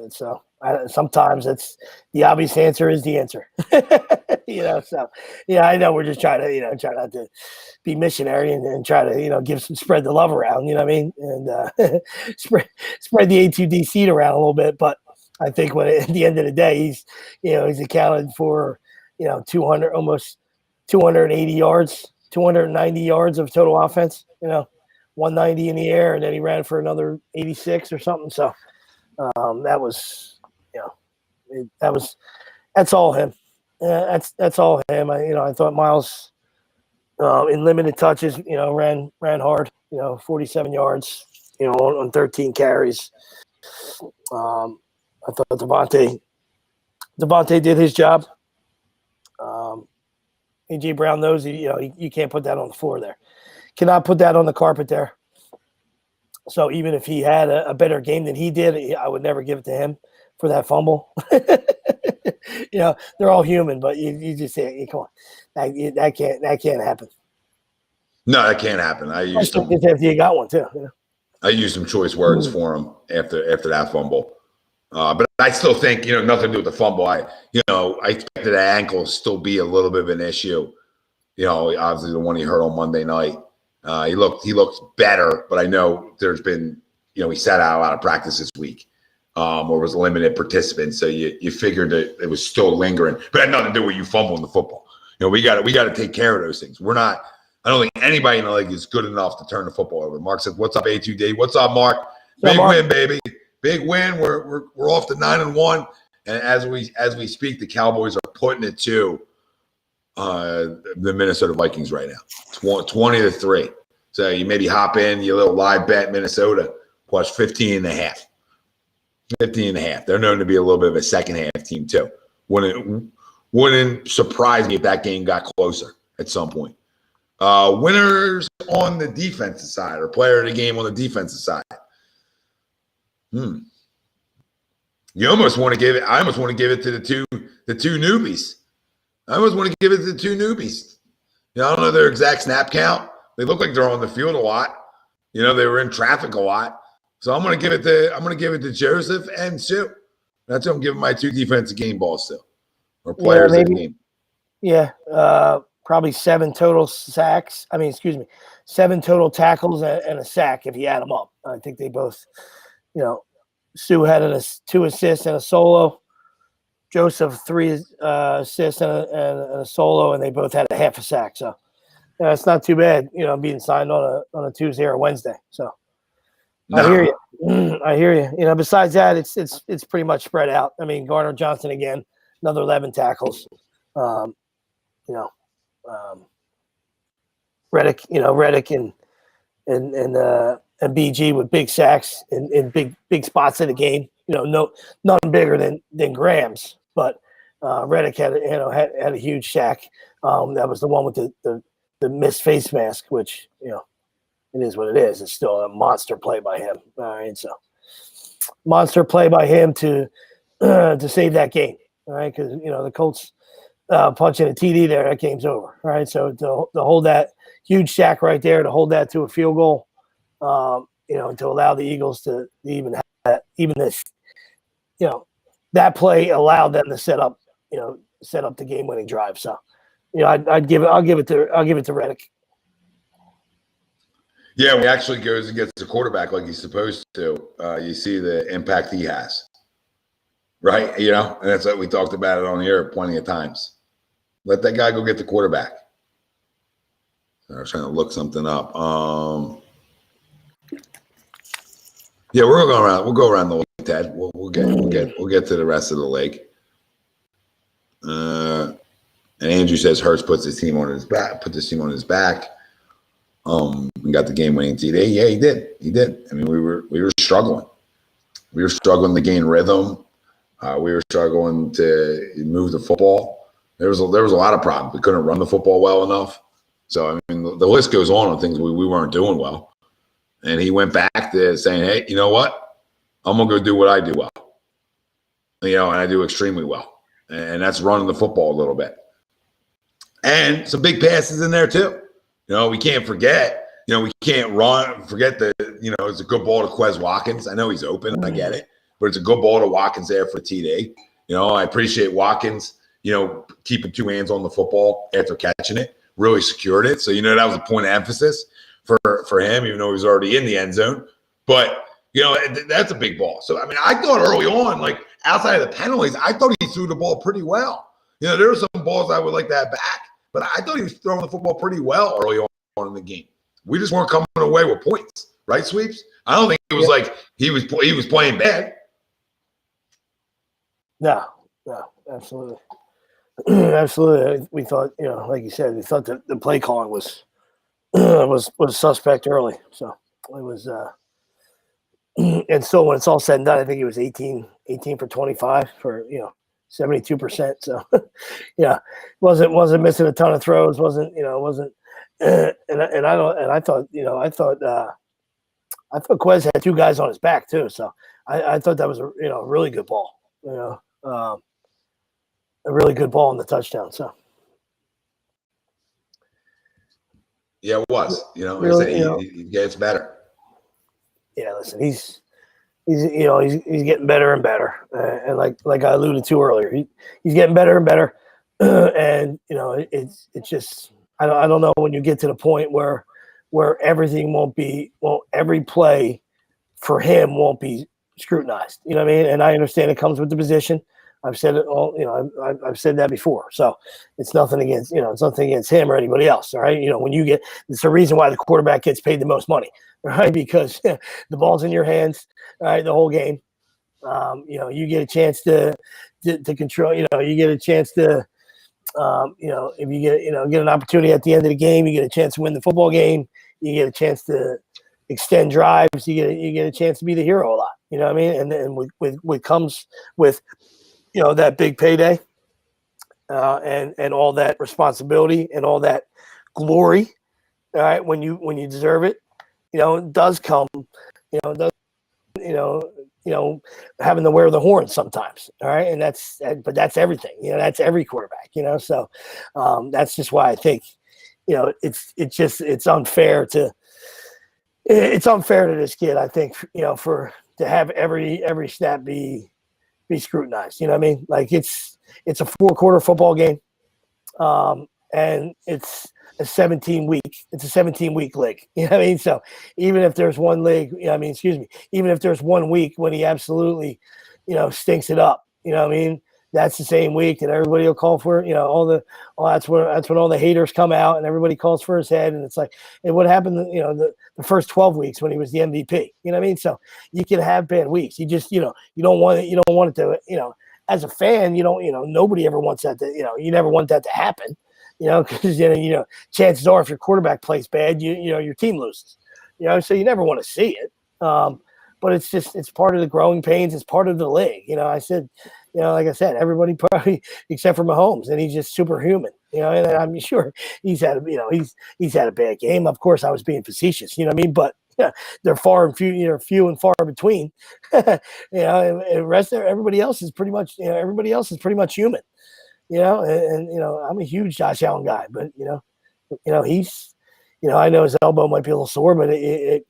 So sometimes it's the obvious answer is the answer. So I know we're just trying to try not to be missionary and try to spread the love around. You know what I mean? And spread the A2D seed around a little bit. But I think at the end of the day, he's accounted for 200 almost 280 yards, 290 yards of total offense. 190 in the air, and then he ran for another 86 or something. So that's all him. That's all him. I thought Miles in limited touches, ran hard, 47 yards, on 13 carries. I thought Devontae did his job. AJ Brown knows you can't put that on the floor there. Cannot put that on the carpet there. So even if he had a better game than he did, I would never give it to him for that fumble. They're all human, but you just say, hey, come on, that can't happen. No, that can't happen. After you got one too. I used some choice words for him after that fumble. But I still think, nothing to do with the fumble. I expected that ankle to still be a little bit of an issue. Obviously the one he hurt on Monday night. He looked better, but I know there's been, he sat out a lot of practice this week, or was a limited participant. So you figured that it was still lingering, but it had nothing to do with you fumbling the football. We got to take care of those things. I don't think anybody in the league is good enough to turn the football over. Mark said, "What's up, A2D? What's up, Mark? Big win, baby. Big win. We're off to 9-1, and as we speak, the Cowboys are putting it to the Minnesota Vikings right now, 20-3. So you maybe hop in, you little live bet Minnesota plus 15.5. 15.5. They're known to be a little bit of a second half team too. Wouldn't surprise me if that game got closer at some point. Winners on the defensive side, or player of the game on the defensive side. You almost want to give it. I almost want to give it to the two newbies. I almost want to give it to the two newbies. I don't know their exact snap count. They look like they're on the field a lot. They were in traffic a lot. So I'm going to give it to Joseph and Sue. That's who I'm giving my 2 defensive game balls to, or players of the game. Yeah, probably 7 total sacks. 7 total tackles and a sack if you add them up. I think they both, Sue had 2 assists and a solo. Joseph 3 assists and a solo, and they both had a half a sack. So it's not too bad, being signed on a Tuesday or Wednesday. So no. I hear you. I hear you. Besides that, it's pretty much spread out. Garner Johnson again, another 11 tackles. Reddick and BG with big sacks in big spots in the game. Nothing bigger than Graham's, but Reddick had a huge sack. That was the one with the missed face mask, which it is what it is. It's still a monster play by him. All right, so monster play by him to save that game. All right, because the Colts punching a TD there, that game's over. All right, so to hold that huge sack right there, to hold that to a field goal, and to allow the Eagles to even have that, even this, that play allowed them to set up the game-winning drive. So, I'll give it to Reddick. Yeah, when he actually goes and gets the quarterback like he's supposed to, you see the impact he has, right? And that's what we talked about it on the air plenty of times. Let that guy go get the quarterback. I was trying to look something up. Yeah, we'll go around. We'll go around the league, Ted. We'll get to the rest of the league. And Andrew says Hurts puts his team on his back. We got the game-winning TD. Yeah, he did. We were struggling. We were struggling to gain rhythm. We were struggling to move the football. There was a lot of problems. We couldn't run the football well enough. So, I mean, the list goes on things we weren't doing well. And he went back to saying, hey, you know what? I'm going to go do what I do well. And I do extremely well. And that's running the football a little bit. And some big passes in there too. We can't forget, we can't forget that, it's a good ball to Quez Watkins. I know he's open. I get it. But it's a good ball to Watkins there for TD. I appreciate Watkins, keeping two hands on the football after catching it, really secured it. So, that was a point of emphasis for him, even though he was already in the end zone. But, that's a big ball. So, I mean, I thought early on, like outside of the penalties, I thought he threw the ball pretty well. There were some balls I would like to have back, but I thought he was throwing the football pretty well early on in the game. We just weren't coming away with points, right, Sweeps? I don't think it was like he was playing bad. No, absolutely. Absolutely. We thought, like you said, we thought that the play calling was suspect early. So it was and so when it's all said and done, I think it was 18 for 25 for 72%. So wasn't missing a ton of throws, wasn't I thought Quez had two guys on his back too. So I thought that was a really good ball. A really good ball in the touchdown. So yeah, it was. Really, he gets better. Yeah, listen, he's getting better and better, and like I alluded to earlier, he's getting better and better, and it's just I don't know when you get to the point where everything every play for him won't be scrutinized. You know what I mean? And I understand it comes with the position. I've said it all. I've said that before. So it's nothing against it's nothing against him or anybody else. All right. When you get, it's the reason why the quarterback gets paid the most money, right? Because the ball's in your hands, all right, the whole game. You get a chance to control. You get a chance to, if you get an opportunity at the end of the game, you get a chance to win the football game. You get a chance to extend drives. You get a chance to be the hero a lot. You know what I mean? And then with comes with that big payday, and all that responsibility and all that glory, all right, when you deserve it, it does come, having to wear the horn sometimes, all right, and but that's everything, that's every quarterback, so that's just why I think, it's unfair to this kid, I think, to have every snap be scrutinized. You know what I mean? Like it's a 4-quarter football game, and it's a 17-week league. You know what I mean? So even if there's one league, even if there's 1 week when he absolutely, stinks it up, you know what I mean? That's the same week, and everybody will call for it. That's when all the haters come out, and everybody calls for his head. And it's like, and what happened? The first 12 weeks when he was the MVP. You know what I mean? So you can have bad weeks. You just you don't want it. You don't want it to. As a fan, nobody ever wants that to. You never want that to happen. Because chances are if your quarterback plays bad, your team loses. So you never want to see it. But it's part of the growing pains. It's part of the league. I said. Like I said, everybody probably except for Mahomes, and he's just superhuman. And I'm sure he's had a bad game. Of course, I was being facetious. You know what I mean? But they're few and far between. And the rest of everybody else is pretty much human. And I'm a huge Josh Allen guy, but he's. I know his elbow might be a little sore, but that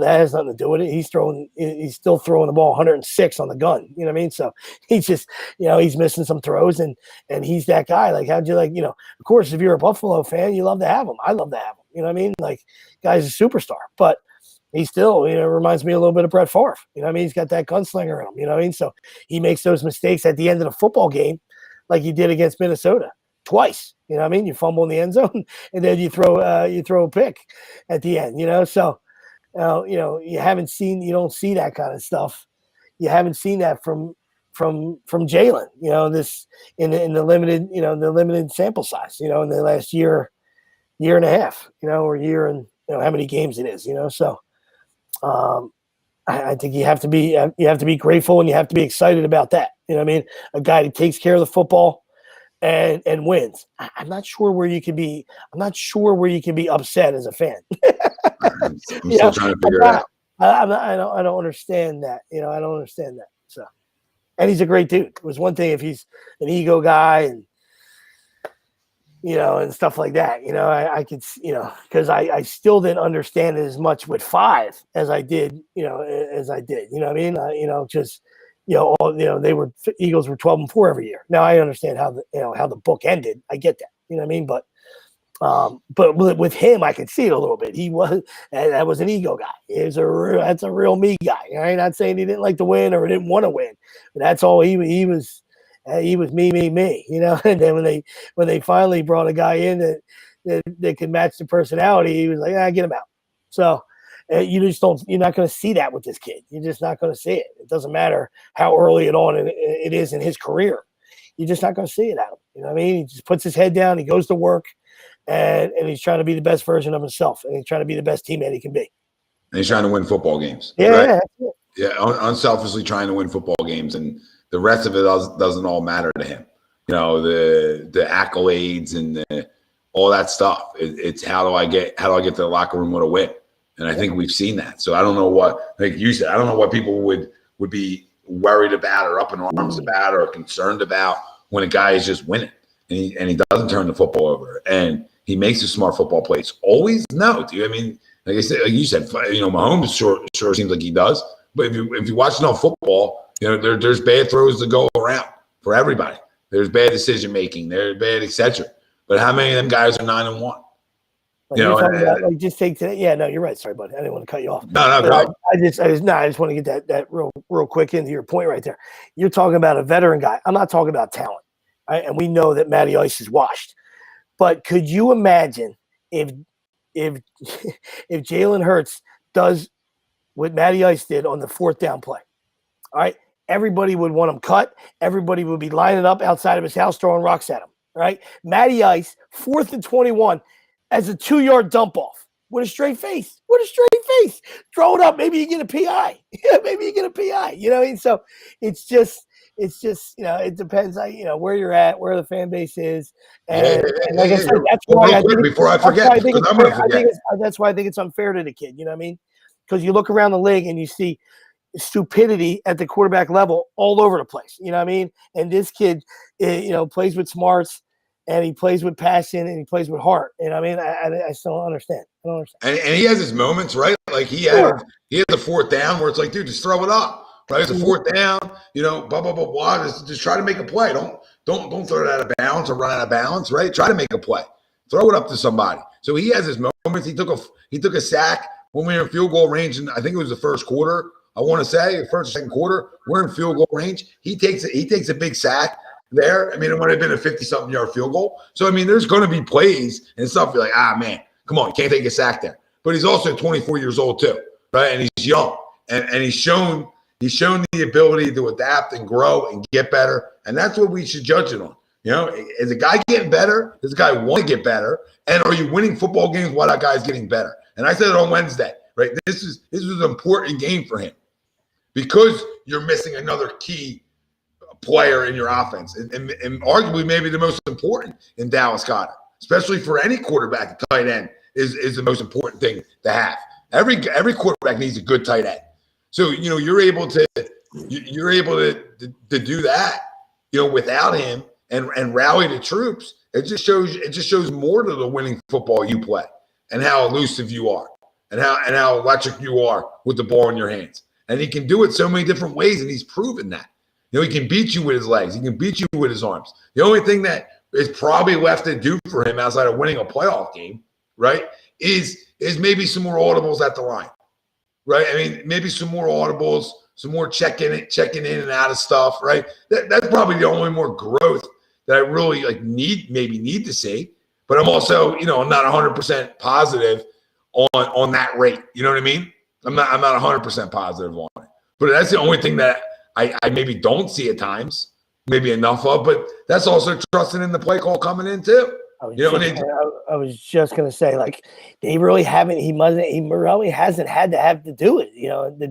has nothing to do with it. He's still throwing the ball 106 on the gun. You know what I mean? So he's just, he's missing some throws, and he's that guy. Like, how'd you of course, if you're a Buffalo fan, you love to have him. I love to have him. You know what I mean? Like, guy's a superstar, but he still, reminds me a little bit of Brett Favre. You know what I mean? He's got that gunslinger in him. You know what I mean? So he makes those mistakes at the end of the football game, like he did against Minnesota. Twice, you know what I mean? You fumble in the end zone, and then you throw a pick at the end, So, you don't see that kind of stuff. You haven't seen that from Jalen, this in the limited sample size, in the last year and a half, or year and how many games it is, So, I think you have to be grateful and you have to be excited about that. You know what I mean? A guy that takes care of the football and wins. I'm not sure where you can be. I'm not sure where you can be upset as a fan. I'm still trying to figure it out. I don't understand that. You know, I don't understand that. So, and he's a great dude. It was one thing if he's an ego guy and and stuff like that. I could, because I still didn't understand it as much with 5 as I did. As I did. You know what I mean? Just Eagles were 12-4 every year. Now I understand how the book ended. I get that. You know what I mean? But with him, I could see it a little bit. That was an ego guy. That's a real me guy. Right? Not saying he didn't like to win or didn't want to win, but that's all he was. He was me. And then when they finally brought a guy in that could match the personality, he was like, get him out. So you're not going to see that with this kid. You're just not going to see it. It doesn't matter how early it is in his career. You're just not going to see it out of him. You know what I mean? He just puts his head down. He goes to work, and he's trying to be the best version of himself, and he's trying to be the best teammate he can be. And he's trying to win football games. Yeah, right? Yeah, unselfishly trying to win football games, and the rest of it doesn't all matter to him. The accolades and all that stuff. It's how do I get to the locker room with a win? And I think we've seen that. So I don't know what, like you said, I don't know what people would be worried about or up in arms about or concerned about when a guy is just winning and he doesn't turn the football over and he makes the smart football plays. Always no, dude. I mean, like I said, like you said, Mahomes sure seems like he does. But if you watch enough football, there's bad throws to go around for everybody. There's bad decision making. There's bad, etc. But how many of them guys are 9-1? Just take today. Yeah, no, you're right. Sorry, buddy. I didn't want to cut you off. No, bro. I just want to get that real quick into your point right there. You're talking about a veteran guy. I'm not talking about talent, right? And we know that Matty Ice is washed. But could you imagine if Jalen Hurts does what Matty Ice did on the 4th down play? All right, everybody would want him cut. Everybody would be lining up outside of his house throwing rocks at him. Right? Matty Ice, 4th and 21, as a 2-yard dump off with a straight face. Throw it up. Maybe you get a PI. Maybe you get a PI. You know what I mean? So it's just it depends on where you're at, where the fan base is, and like I said, that's why I think before I forget, that's why I think it's unfair to the kid. You know what I mean? Because you look around the league and you see stupidity at the quarterback level all over the place. You know what I mean? And this kid, plays with smarts. And he plays with passion and he plays with heart. And I mean, I still don't understand. I don't understand. And he has his moments, right? Like he had the 4th down where it's like, dude, just throw it up. Right? It's a 4th down, blah, blah, blah, blah. Just try to make a play. Don't throw it out of bounds or run out of bounds, right? Try to make a play. Throw it up to somebody. So he has his moments. He took a sack when we were in field goal range, and I think it was the first quarter. I want to say first or second quarter, we're in field goal range. He takes a big sack there. I mean, it would have been a 50-something yard field goal. So, I mean, there's going to be plays and stuff. You're like, man, come on, you can't take a sack there. But he's also 24 years old too, right? And he's young, and he's shown the ability to adapt and grow and get better. And that's what we should judge it on. Is a guy getting better? Does a guy want to get better? And are you winning football games while that guy's getting better? And I said it on Wednesday, right? This is an important game for him because you're missing another key player in your offense, and arguably maybe the most important in Dallas Goedert, especially for any quarterback. A tight end is the most important thing to have. Every quarterback needs a good tight end. So you're able to do that without him and rally the troops. It just shows more to the winning football you play and how elusive you are and how electric you are with the ball in your hands. And he can do it so many different ways, and he's proven that. He can beat you with his legs. He can beat you with his arms. The only thing that is probably left to do for him outside of winning a playoff game, right, is maybe some more audibles at the line, right? I mean, maybe some more audibles, some more checking in and out of stuff, right? That's probably the only more growth that I really need to see. But I'm also, I'm not 100% positive on that rate. You know what I mean? I'm not 100% positive on it. But that's the only thing that I maybe don't see at times, maybe enough of, but that's also trusting in the play call coming in too. I was just gonna say, like, they really haven't. He really hasn't had to do it,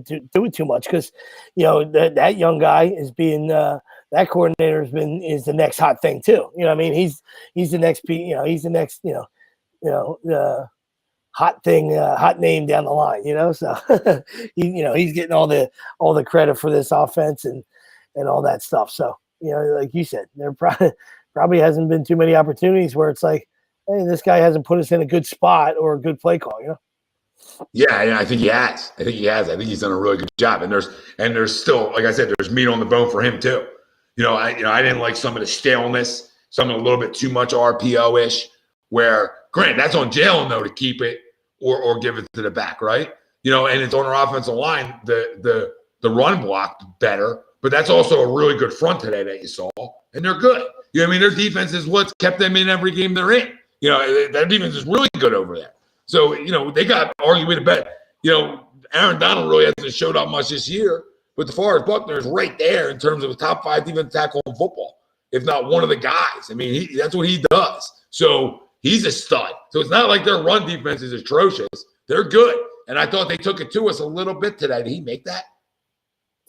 to do it too much because, that young guy is being that coordinator is the next hot thing too. You know what I mean? He's the next he's the next hot thing, hot name down the line. So he's getting all the credit for this offense and all that stuff. So like you said, there probably hasn't been too many opportunities where it's like, hey, this guy hasn't put us in a good spot or a good play call. Yeah, I think he has. I think he's done a really good job. And there's still, like I said, there's meat on the bone for him too. I didn't like some of the staleness, some a little bit too much RPO-ish, where granted, that's on Jalen though to keep it or give it to the back, right? And it's on our offensive line, the run block better, but that's also a really good front today that you saw, and they're good. Their defense is what's kept them in every game they're in. Their defense is really good over there. So, they got arguably the best. Aaron Donald really hasn't showed up much this year, but DeForest Buckner is right there in terms of a top 5 defensive tackle in football, if not one of the guys. I mean, that's what he does. So he's a stud. So it's not like their run defense is atrocious. They're good. And I thought they took it to us a little bit today. Did he make that?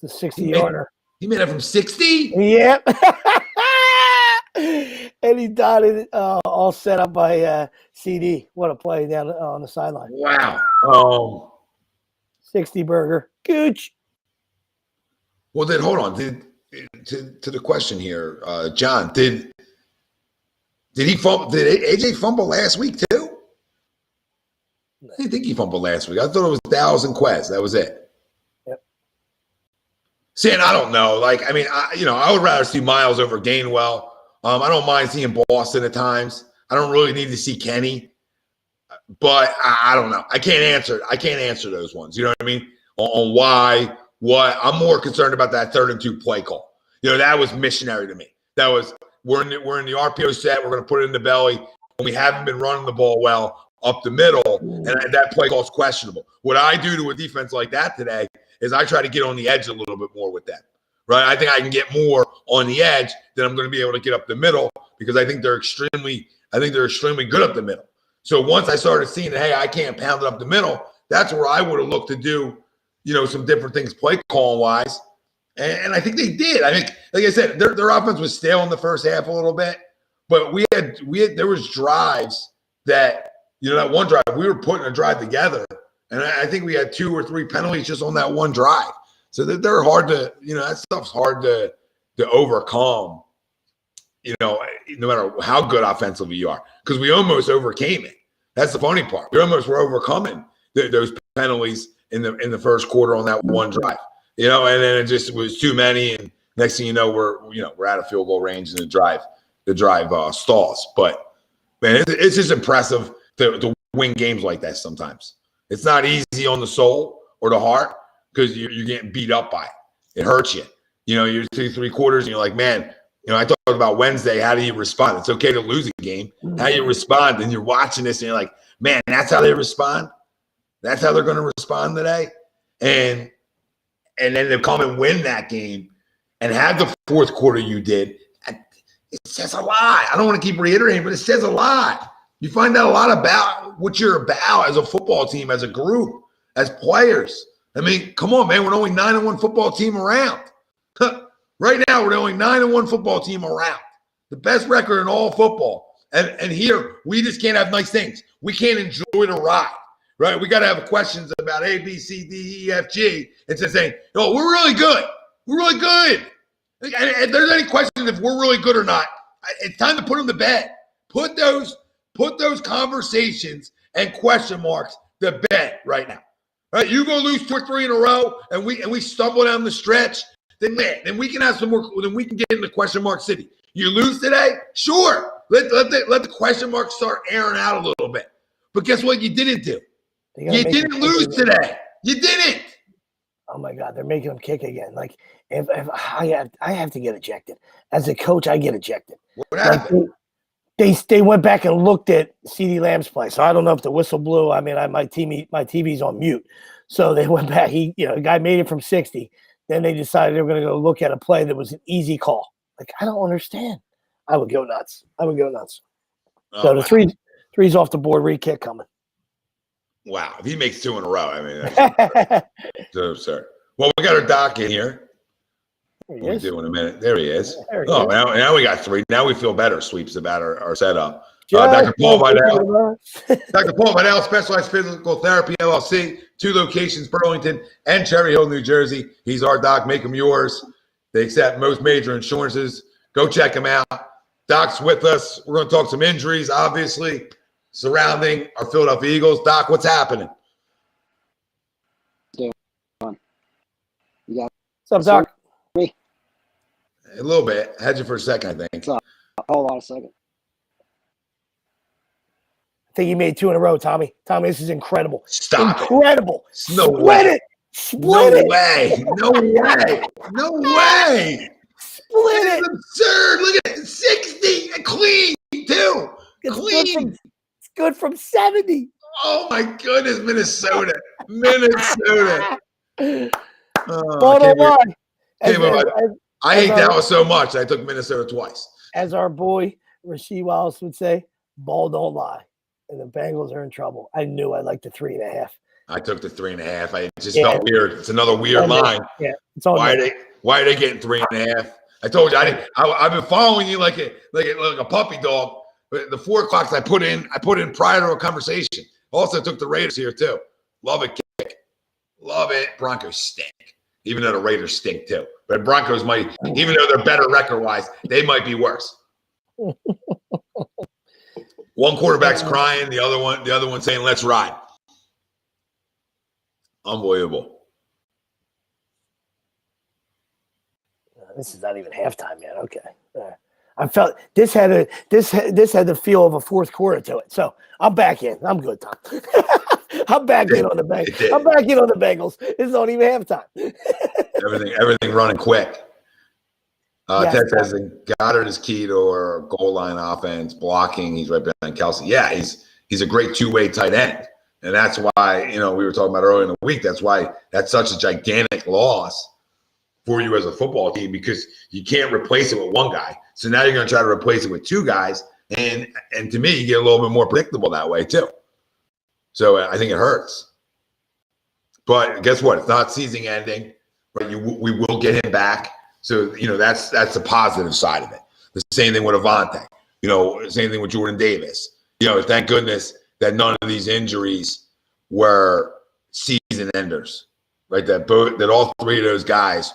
It's a 60-yarder. He made it from 60? Yep. And he dotted it all set up by CD. What a play down on the sideline. Wow. 60 burger. Gooch. Well, then hold on. To the question here, John, did he fumble? Did AJ fumble last week too? I didn't think he fumbled last week. I thought it was Dallas and Quez. That was it. Yep. See, and I don't know. I would rather see Miles over Gainwell. I don't mind seeing Boston at times. I don't really need to see Kenny, but I don't know. I can't answer those ones. You know what I mean? On why, what. I'm more concerned about that 3rd and 2 play call. That was missionary to me. That was we're in the RPO set. We're going to put it in the belly, and we haven't been running the ball well up the middle, and that play call is questionable. What I do to a defense like that today is I try to get on the edge a little bit more with them. Right, I think I can get more on the edge than I'm going to be able to get up the middle because I think they're extremely good up the middle. So once I started seeing that, hey, I can't pound it up the middle, that's where I would have looked to do, some different things play calling wise, and I think they did. I think, like I said, their offense was stale in the first half a little bit, but we had there was drives that that one drive we were putting a drive together, and I think we had 2 or 3 penalties just on that one drive. So they're hard to, that stuff's hard to overcome, no matter how good offensively you are, because we almost overcame it. That's the funny part. We almost were overcoming those penalties in the first quarter on that one drive, and then it just was too many. And next thing you know, we're out of field goal range and the drive stalls. But man, it's just impressive to win games like that sometimes. It's not easy on the soul or the heart, because you're getting beat up by it. It hurts you. You're 2-3 quarters, and you're like, man, I talked about Wednesday. How do you respond? It's okay to lose a game. How you respond, and you're watching this, and you're like, man, that's how they respond. That's how they're going to respond today. And then to come and win that game and have the fourth quarter you did, it says a lot. I don't want to keep reiterating, but it says a lot. You find out a lot about what you're about as a football team, as a group, as players. I mean, come on, man. We're the only 9-1 football team around. Right now, we're the only 9-1 football team around. The best record in all football. And here, we just can't have nice things. We can't enjoy the ride, right? We got to have questions about A, B, C, D, E, F, G. Instead of saying, oh, we're really good. We're really good. And if there's any question if we're really good or not, it's time to put them to bed. Put those conversations and question marks to bed right now. Right, you go lose 2 or 3 in a row, and we stumble down the stretch. Then we can have some more. Then we can get into question mark city. You lose today, sure. Let the question marks start airing out a little bit. But guess what? You didn't do. You didn't lose today. You didn't. Oh my God, they're making them kick again. Like if I have to get ejected as a coach, I get ejected. What happened? They went back and looked at CeeDee Lamb's play. So I don't know if the whistle blew. I mean, my TV's on mute. So they went back. The guy made it from 60. Then they decided they were going to go look at a play that was an easy call. Like, I don't understand. I would go nuts. So the three's off the board. Re-kick coming. Wow. If he makes 2 in a row, I mean, that's so absurd. Well, we got our doc in here. We'll do in a minute. There he is. Now we got 3. Now we feel better, Sweeps, about our setup. Dr. Paul Vidal. Dr. Paul Vidal, Specialized Physical Therapy, LLC. 2 locations, Burlington and Cherry Hill, New Jersey. He's our doc. Make him yours. They accept most major insurances. Go check him out. Doc's with us. We're going to talk some injuries, obviously, surrounding our Philadelphia Eagles. Doc, what's happening? What's up, Doc? A little bit. Had you for a second, I think. Hold on a second. I think you made 2 in a row, Tommy. Tommy, this is incredible. Stop. Incredible. No Split way. it. Split it. Way. No way. No way. Split it. It's absurd. Look at it. 60. Clean, too. Clean. It's good from 70. Oh, my goodness. Minnesota. Minnesota. I hate Dallas so much. I took Minnesota twice. As our boy Rasheed Wallace would say, ball don't lie. And the Bengals are in trouble. I knew I liked the 3.5. I took the 3.5. I just felt weird. It's another weird line. Yeah, it's all why are they getting 3.5? I told you I've been following you like a puppy dog. But the 4 o'clocks I put in prior to a conversation. Also took the Raiders here too. Love it, kick. Love it. Broncos stink. Even though the Raiders stink too. But Broncos might, even though they're better record-wise, they might be worse. One quarterback's crying, the other one saying, "Let's ride." Unbelievable. This is not even halftime yet. Okay. I felt this had the feel of a fourth quarter to it. So I'm back in. I'm good, Tom. I'm back in on the Bengals. I'm back in on the Bengals. It's not even halftime. everything running quick. Ted says Goddard is key to our goal line offense, blocking. He's right behind Kelsey. Yeah, he's a great 2-way tight end. And that's why, we were talking about earlier in the week, that's why that's such a gigantic loss for you as a football team, because you can't replace it with one guy. So now you're going to try to replace it with 2 guys. And to me, you get a little bit more predictable that way too. So I think it hurts. But guess what? It's not season ending. Right? We will get him back. So, that's the positive side of it. The same thing with Avante. Same thing with Jordan Davis. Thank goodness that none of these injuries were season enders, right? That all 3 of those guys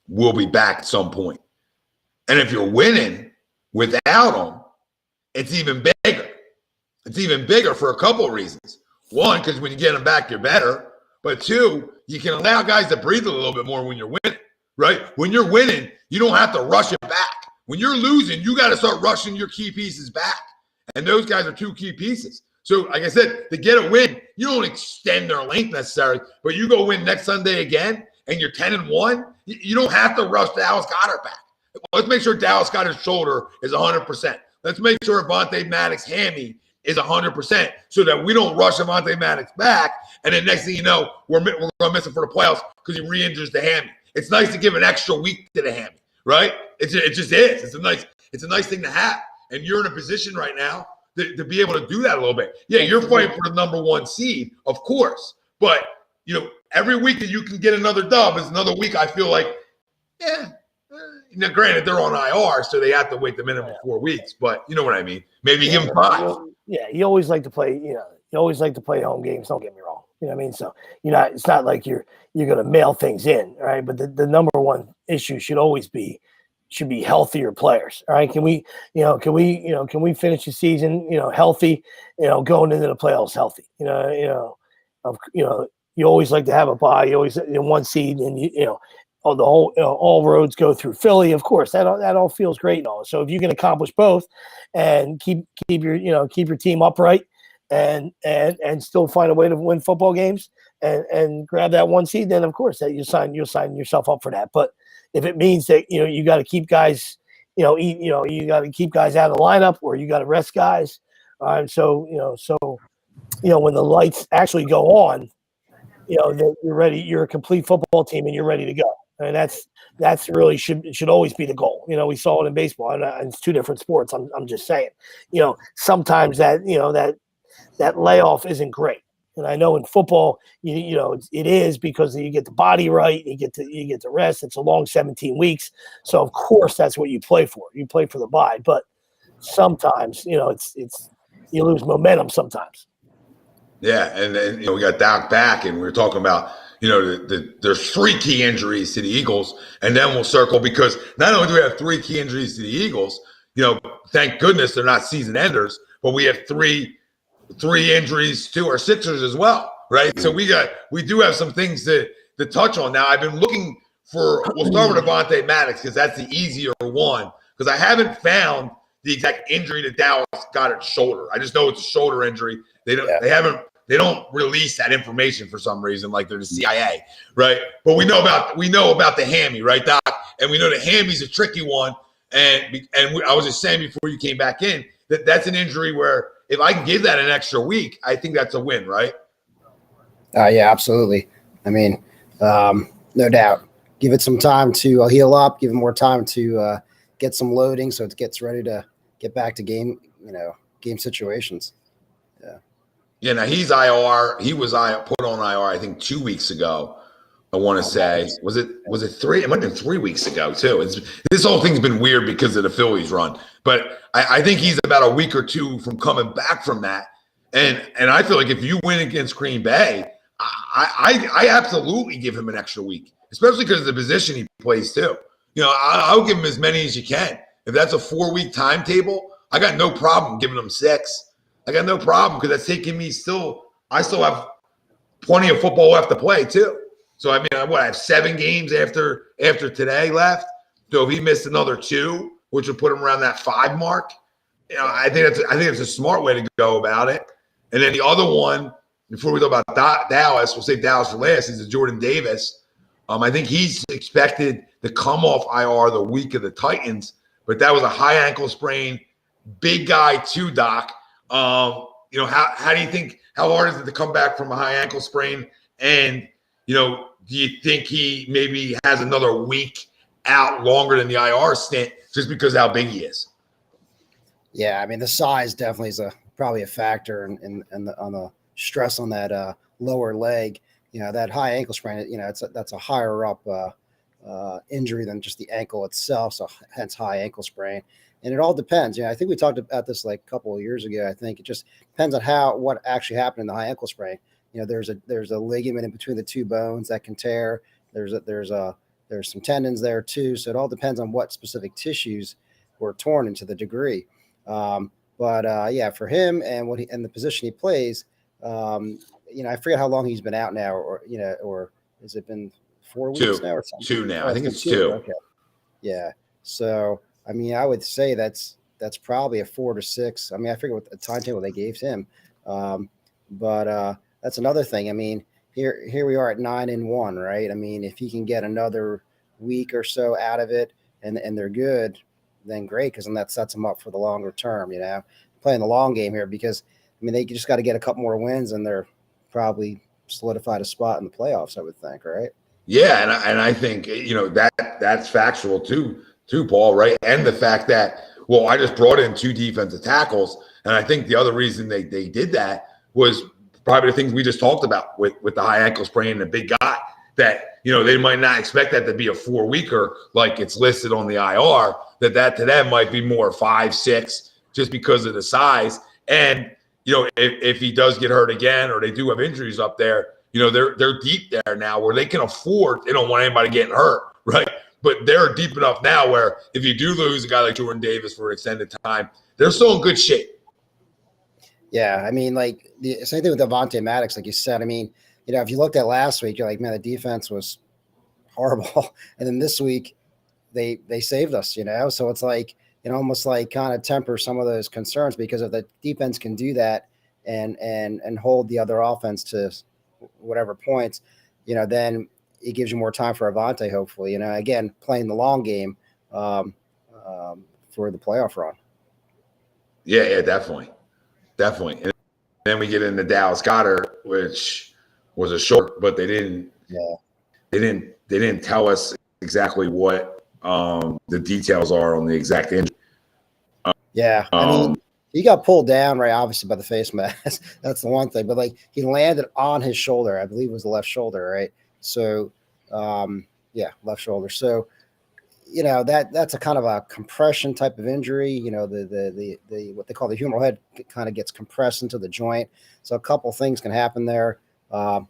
will be back at some point. And if you're winning without them, it's even bigger. It's even bigger for a couple of reasons. One, because when you get them back, you're better. But 2, you can allow guys to breathe a little bit more when you're winning, right? When you're winning, you don't have to rush it back. When you're losing, you got to start rushing your key pieces back. And those guys are 2 key pieces. So, like I said, to get a win, you don't extend their length necessarily, but you go win next Sunday again, and you're 10-1. You don't have to rush Dallas Goedert back. Let's make sure Dallas Goedert's shoulder is 100%. Let's make sure Avonte Maddox's hammy is 100%, so that we don't rush Avonte Maddox back, and then next thing you know, we're going to miss him for the playoffs because he re-injures the hammy. It's nice to give an extra week to the hammy, right? It just is. It's a nice thing to have, and you're in a position right now to be able to do that a little bit. Yeah, you're fighting for the number 1 seed, of course. But, every week that you can get another dub is another week I feel like, now granted, they're on IR, so they have to wait the minimum 4 weeks. But you know what I mean? Maybe give them 5. Yeah, you always like to play, you always like to play home games. Don't get me wrong. You know what I mean? So, it's not like you're going to mail things in, right? But the number 1 issue should always be healthier players. All right. Can we finish the season, healthy, going into the playoffs healthy, you always like to have a bye. You always 1 seed, and all roads go through Philly. Of course, that all feels great and all. So if you can accomplish both and keep your team upright and still find a way to win football games and grab that 1 seed, then of course that you'll sign yourself up for that. But if it means that you got to keep guys, you got to keep guys out of the lineup, or you got to rest guys, so when the lights actually go on, that you're ready, you're a complete football team and you're ready to go. I mean, that's really should always be the goal. We saw it in baseball, and it's two different sports. I'm just saying. Sometimes that layoff isn't great. And I know in football, it is because you get the body right, you get to rest. It's a long 17 weeks, so of course that's what you play for. You play for the bye, but sometimes it's you lose momentum sometimes. Yeah, and we got Dak back, and we were talking about there's 3 key injuries to the Eagles, and then we'll circle because not only do we have 3 key injuries to the Eagles, thank goodness they're not season enders, but we have three injuries to our Sixers as well, right? So we do have some things to touch on. Now, I've been looking we'll start with Avonte Maddox because that's the easier one, because I haven't found the exact injury that Dallas got at shoulder. I just know it's a shoulder injury. They don't release that information for some reason, like they're the CIA, right? But we know about the hammy, right, Doc? And we know the hammy's a tricky one. And I was just saying before you came back in that's an injury where if I can give that an extra week, I think that's a win, right? Yeah, absolutely. I mean, no doubt. Give it some time to heal up. Give him more time to get some loading, so it gets ready to get back to game situations. Yeah. Yeah. Now he's IR. He was put on IR, I think, 2 weeks ago. I want to say, was it 3? It might have been 3 weeks ago too. This whole thing's been weird because of the Phillies run, but I think he's about a week or 2 from coming back from that. And I feel like if you win against Green Bay, I absolutely give him an extra week, especially because of the position he plays too. I'll give him as many as you can. If that's a 4-week timetable, I got no problem giving him 6. I got no problem because that's taking me I still have plenty of football left to play too. So I mean, I have 7 games after today left. So if he missed another 2, which would put him around that 5 mark, I think it's a smart way to go about it. And then the other one, before we talk about Dallas, we'll save Dallas for last, is Jordan Davis. I think he's expected to come off IR the week of the Titans, but that was a high ankle sprain, big guy too, Doc. How do you think? How hard is it to come back from a high ankle sprain? And do you think he maybe has another week out longer than the IR stint just because of how big he is? Yeah, I mean the size definitely is probably a factor on the stress on that lower leg. That high ankle sprain. That's a higher up injury than just the ankle itself. So hence high ankle sprain. And it all depends. I think we talked about this like a couple of years ago. I think it just depends on what actually happened in the high ankle sprain. There's a ligament in between the 2 bones that can tear. There's some tendons there too. So it all depends on what specific tissues were torn and to the degree. But for him and the position he plays, I forget how long he's been out now, or has it been 4 weeks now or something? 2 now. I think it's 2. Okay. Yeah. So I mean, I would say that's probably a 4 to 6. I mean, I forget what the timetable they gave him, but that's another thing. I mean, here we are at 9-1, right? I mean, if he can get another week or so out of it, and they're good, then great, because then that sets them up for the longer term. Playing the long game here, because I mean they just got to get a couple more wins, and they're probably solidified a spot in the playoffs, I would think, right? Yeah, and I think that's factual too, Paul, right? And the fact that I just brought in 2 defensive tackles, and I think the other reason they did that was probably the things we just talked about with the high ankle sprain and the big guy, that they might not expect that to be a 4-weeker like it's listed on the IR, that to them might be more 5, 6 just because of the size. And if he does get hurt again, or they do have injuries up there, they're deep there now where they can afford, they don't want anybody getting hurt, right? But they're deep enough now where if you do lose a guy like Jordan Davis for an extended time, they're still in good shape. Yeah, I mean, like the same thing with Avonte Maddox, like you said. I mean, if you looked at last week, you're like, man, the defense was horrible, and then this week they saved us. So it's like almost like kind of temper some of those concerns, because if the defense can do that and hold the other offense to whatever points, then it gives you more time for Avonte, hopefully. Again, playing the long game for the playoff run. Yeah, definitely. And then we get into Dallas Goedert, which was a short, but they didn't tell us exactly what the details are on the exact injury. Yeah, I mean, he got pulled down, right, obviously, by the face mask. That's the one thing. But, like, he landed on his shoulder. I believe it was the left shoulder, right? So, left shoulder. So, that's a kind of a compression type of injury. The what they call the humeral head kind of gets compressed into the joint. So a couple things can happen there.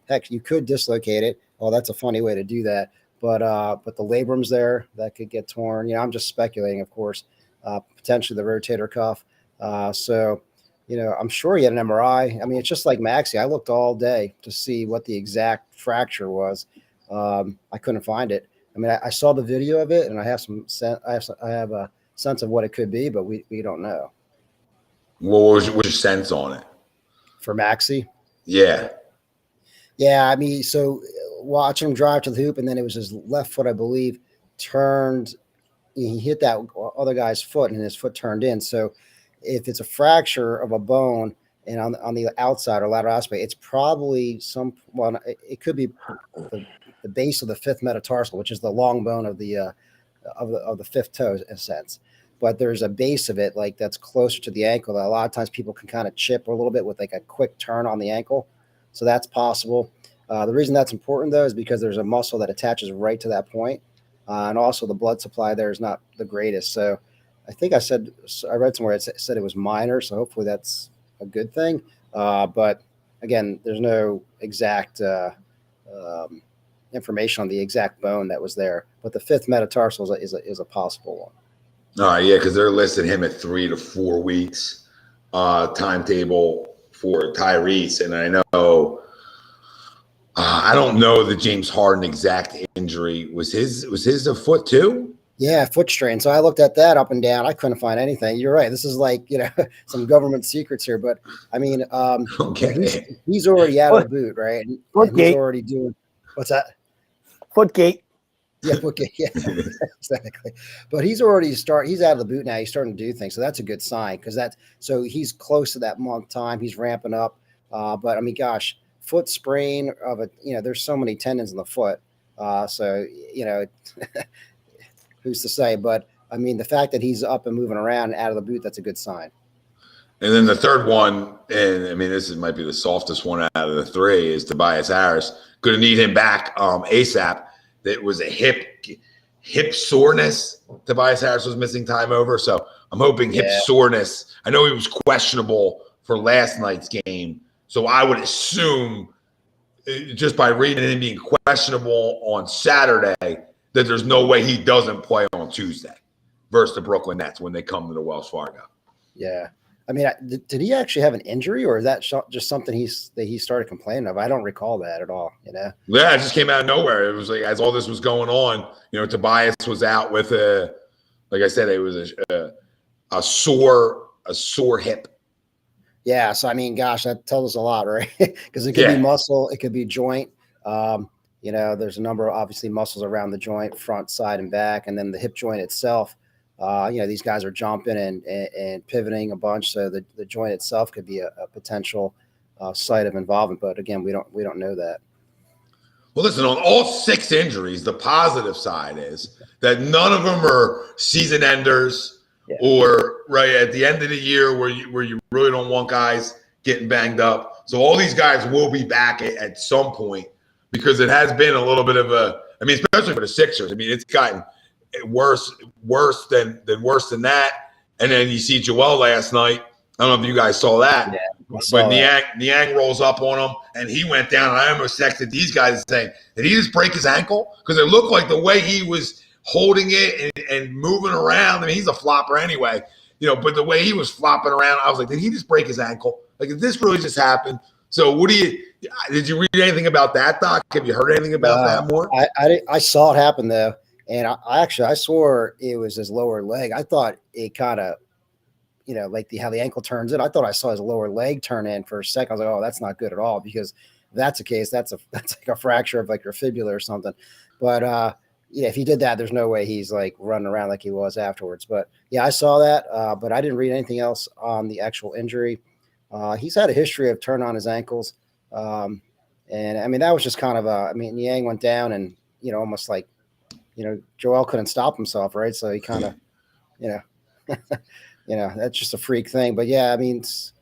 Heck, you could dislocate it. Oh, that's a funny way to do that. But the labrum's there that could get torn. I'm just speculating, of course. Potentially the rotator cuff. I'm sure he had an MRI. I mean, it's just like Maxey. I looked all day to see what the exact fracture was. I couldn't find it. I mean, I saw the video of it, and I have I have a sense of what it could be, but we don't know. What was your sense on it for Maxey? Yeah. I mean, so watching him drive to the hoop, and then it was his left foot, I believe, turned. He hit that other guy's foot, and his foot turned in. So if it's a fracture of a bone and on the outside or lateral aspect, it's probably it could be the base of the fifth metatarsal, which is the long bone of the fifth toe in a sense. But there's a base of it like that's closer to the ankle that a lot of times people can kind of chip a little bit with like a quick turn on the ankle. So that's possible. The reason that's important though is because there's a muscle that attaches right to that point. And also the blood supply there is not the greatest. So I think I read somewhere it said it was minor. So hopefully that's a good thing. But again, there's no exact information on the exact bone that was there. But the fifth metatarsal is a possible one. All right, yeah, because they're listing him at 3 to 4 weeks timetable for Tyrese. And I know I don't know the James Harden exact injury. Was his a foot too? Yeah, foot strain. So I looked at that up and down. I couldn't find anything. You're right. This is like, some government secrets here. But I mean, he's already out of the boot, right? And he's already doing what's that? Footgate. Yeah, footgate. Yeah, exactly. But he's out of the boot now. He's starting to do things. So that's a good sign so he's close to that month time. He's ramping up. But I mean, gosh, foot sprain there's so many tendons in the foot. Who's to say? But I mean, the fact that he's up and moving around and out of the boot, that's a good sign. And then the third one, and I mean, might be the softest one out of the three, is Tobias Harris. Going to need him back ASAP. That was a hip soreness. Tobias Harris was missing time over. So I'm hoping hip soreness. I know he was questionable for last night's game. So I would assume just by reading him being questionable on Saturday that there's no way he doesn't play on Tuesday versus the Brooklyn Nets when they come to the Wells Fargo. Yeah. I mean, did he actually have an injury, or is that just something he started complaining of? I don't recall that at all. Yeah, it just came out of nowhere. It was like as all this was going on, Tobias was out with like I said, it was a sore hip. Yeah, so I mean, gosh, that tells us a lot, right? Because it could be muscle, it could be joint. There's a number of obviously muscles around the joint, front, side, and back, and then the hip joint itself. These guys are jumping and pivoting a bunch, so the joint itself could be a potential site of involvement. But again, we don't know that. Well, listen, on all 6 injuries, the positive side is that none of them are season enders or right at the end of the year where you really don't want guys getting banged up. So all these guys will be back at some point because it has been a little bit of especially for the Sixers. I mean, it's gotten worse than that. And then you see Joel last night. I don't know if you guys saw that. Yeah, but Niang rolls up on him, and he went down. And I almost texted these guys saying, did he just break his ankle? Because it looked like the way he was holding it and moving around. I mean, he's a flopper anyway. But the way he was flopping around, I was like, did he just break his ankle? Like, did this really just happen? So did you read anything about that, Doc? Have you heard anything about that more? I saw it happen, though. And I swore it was his lower leg. I thought it kind of, like how the ankle turns in. I thought I saw his lower leg turn in for a second. I was like, oh, that's not good at all, because if that's the case, that's like a fracture of like your fibula or something. But if he did that, there's no way he's like running around like he was afterwards. But yeah, I saw that, but I didn't read anything else on the actual injury. He's had a history of turn on his ankles. And I mean, that was just kind of Yang went down and, almost like Joel couldn't stop himself, right? So he kind of, that's just a freak thing. But yeah, I mean, it's,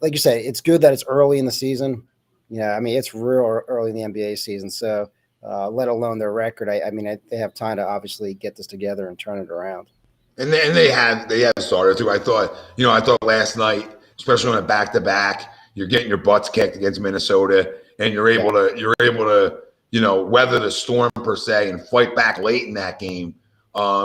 like you say, it's good that it's early in the season. I mean, it's real early in the NBA season. So let alone their record, I mean, they have time to obviously get this together and turn it around. And they have started to. I thought last night, especially on a back-to-back, you're getting your butts kicked against Minnesota, and you're able to weather the storm per se and fight back late in that game.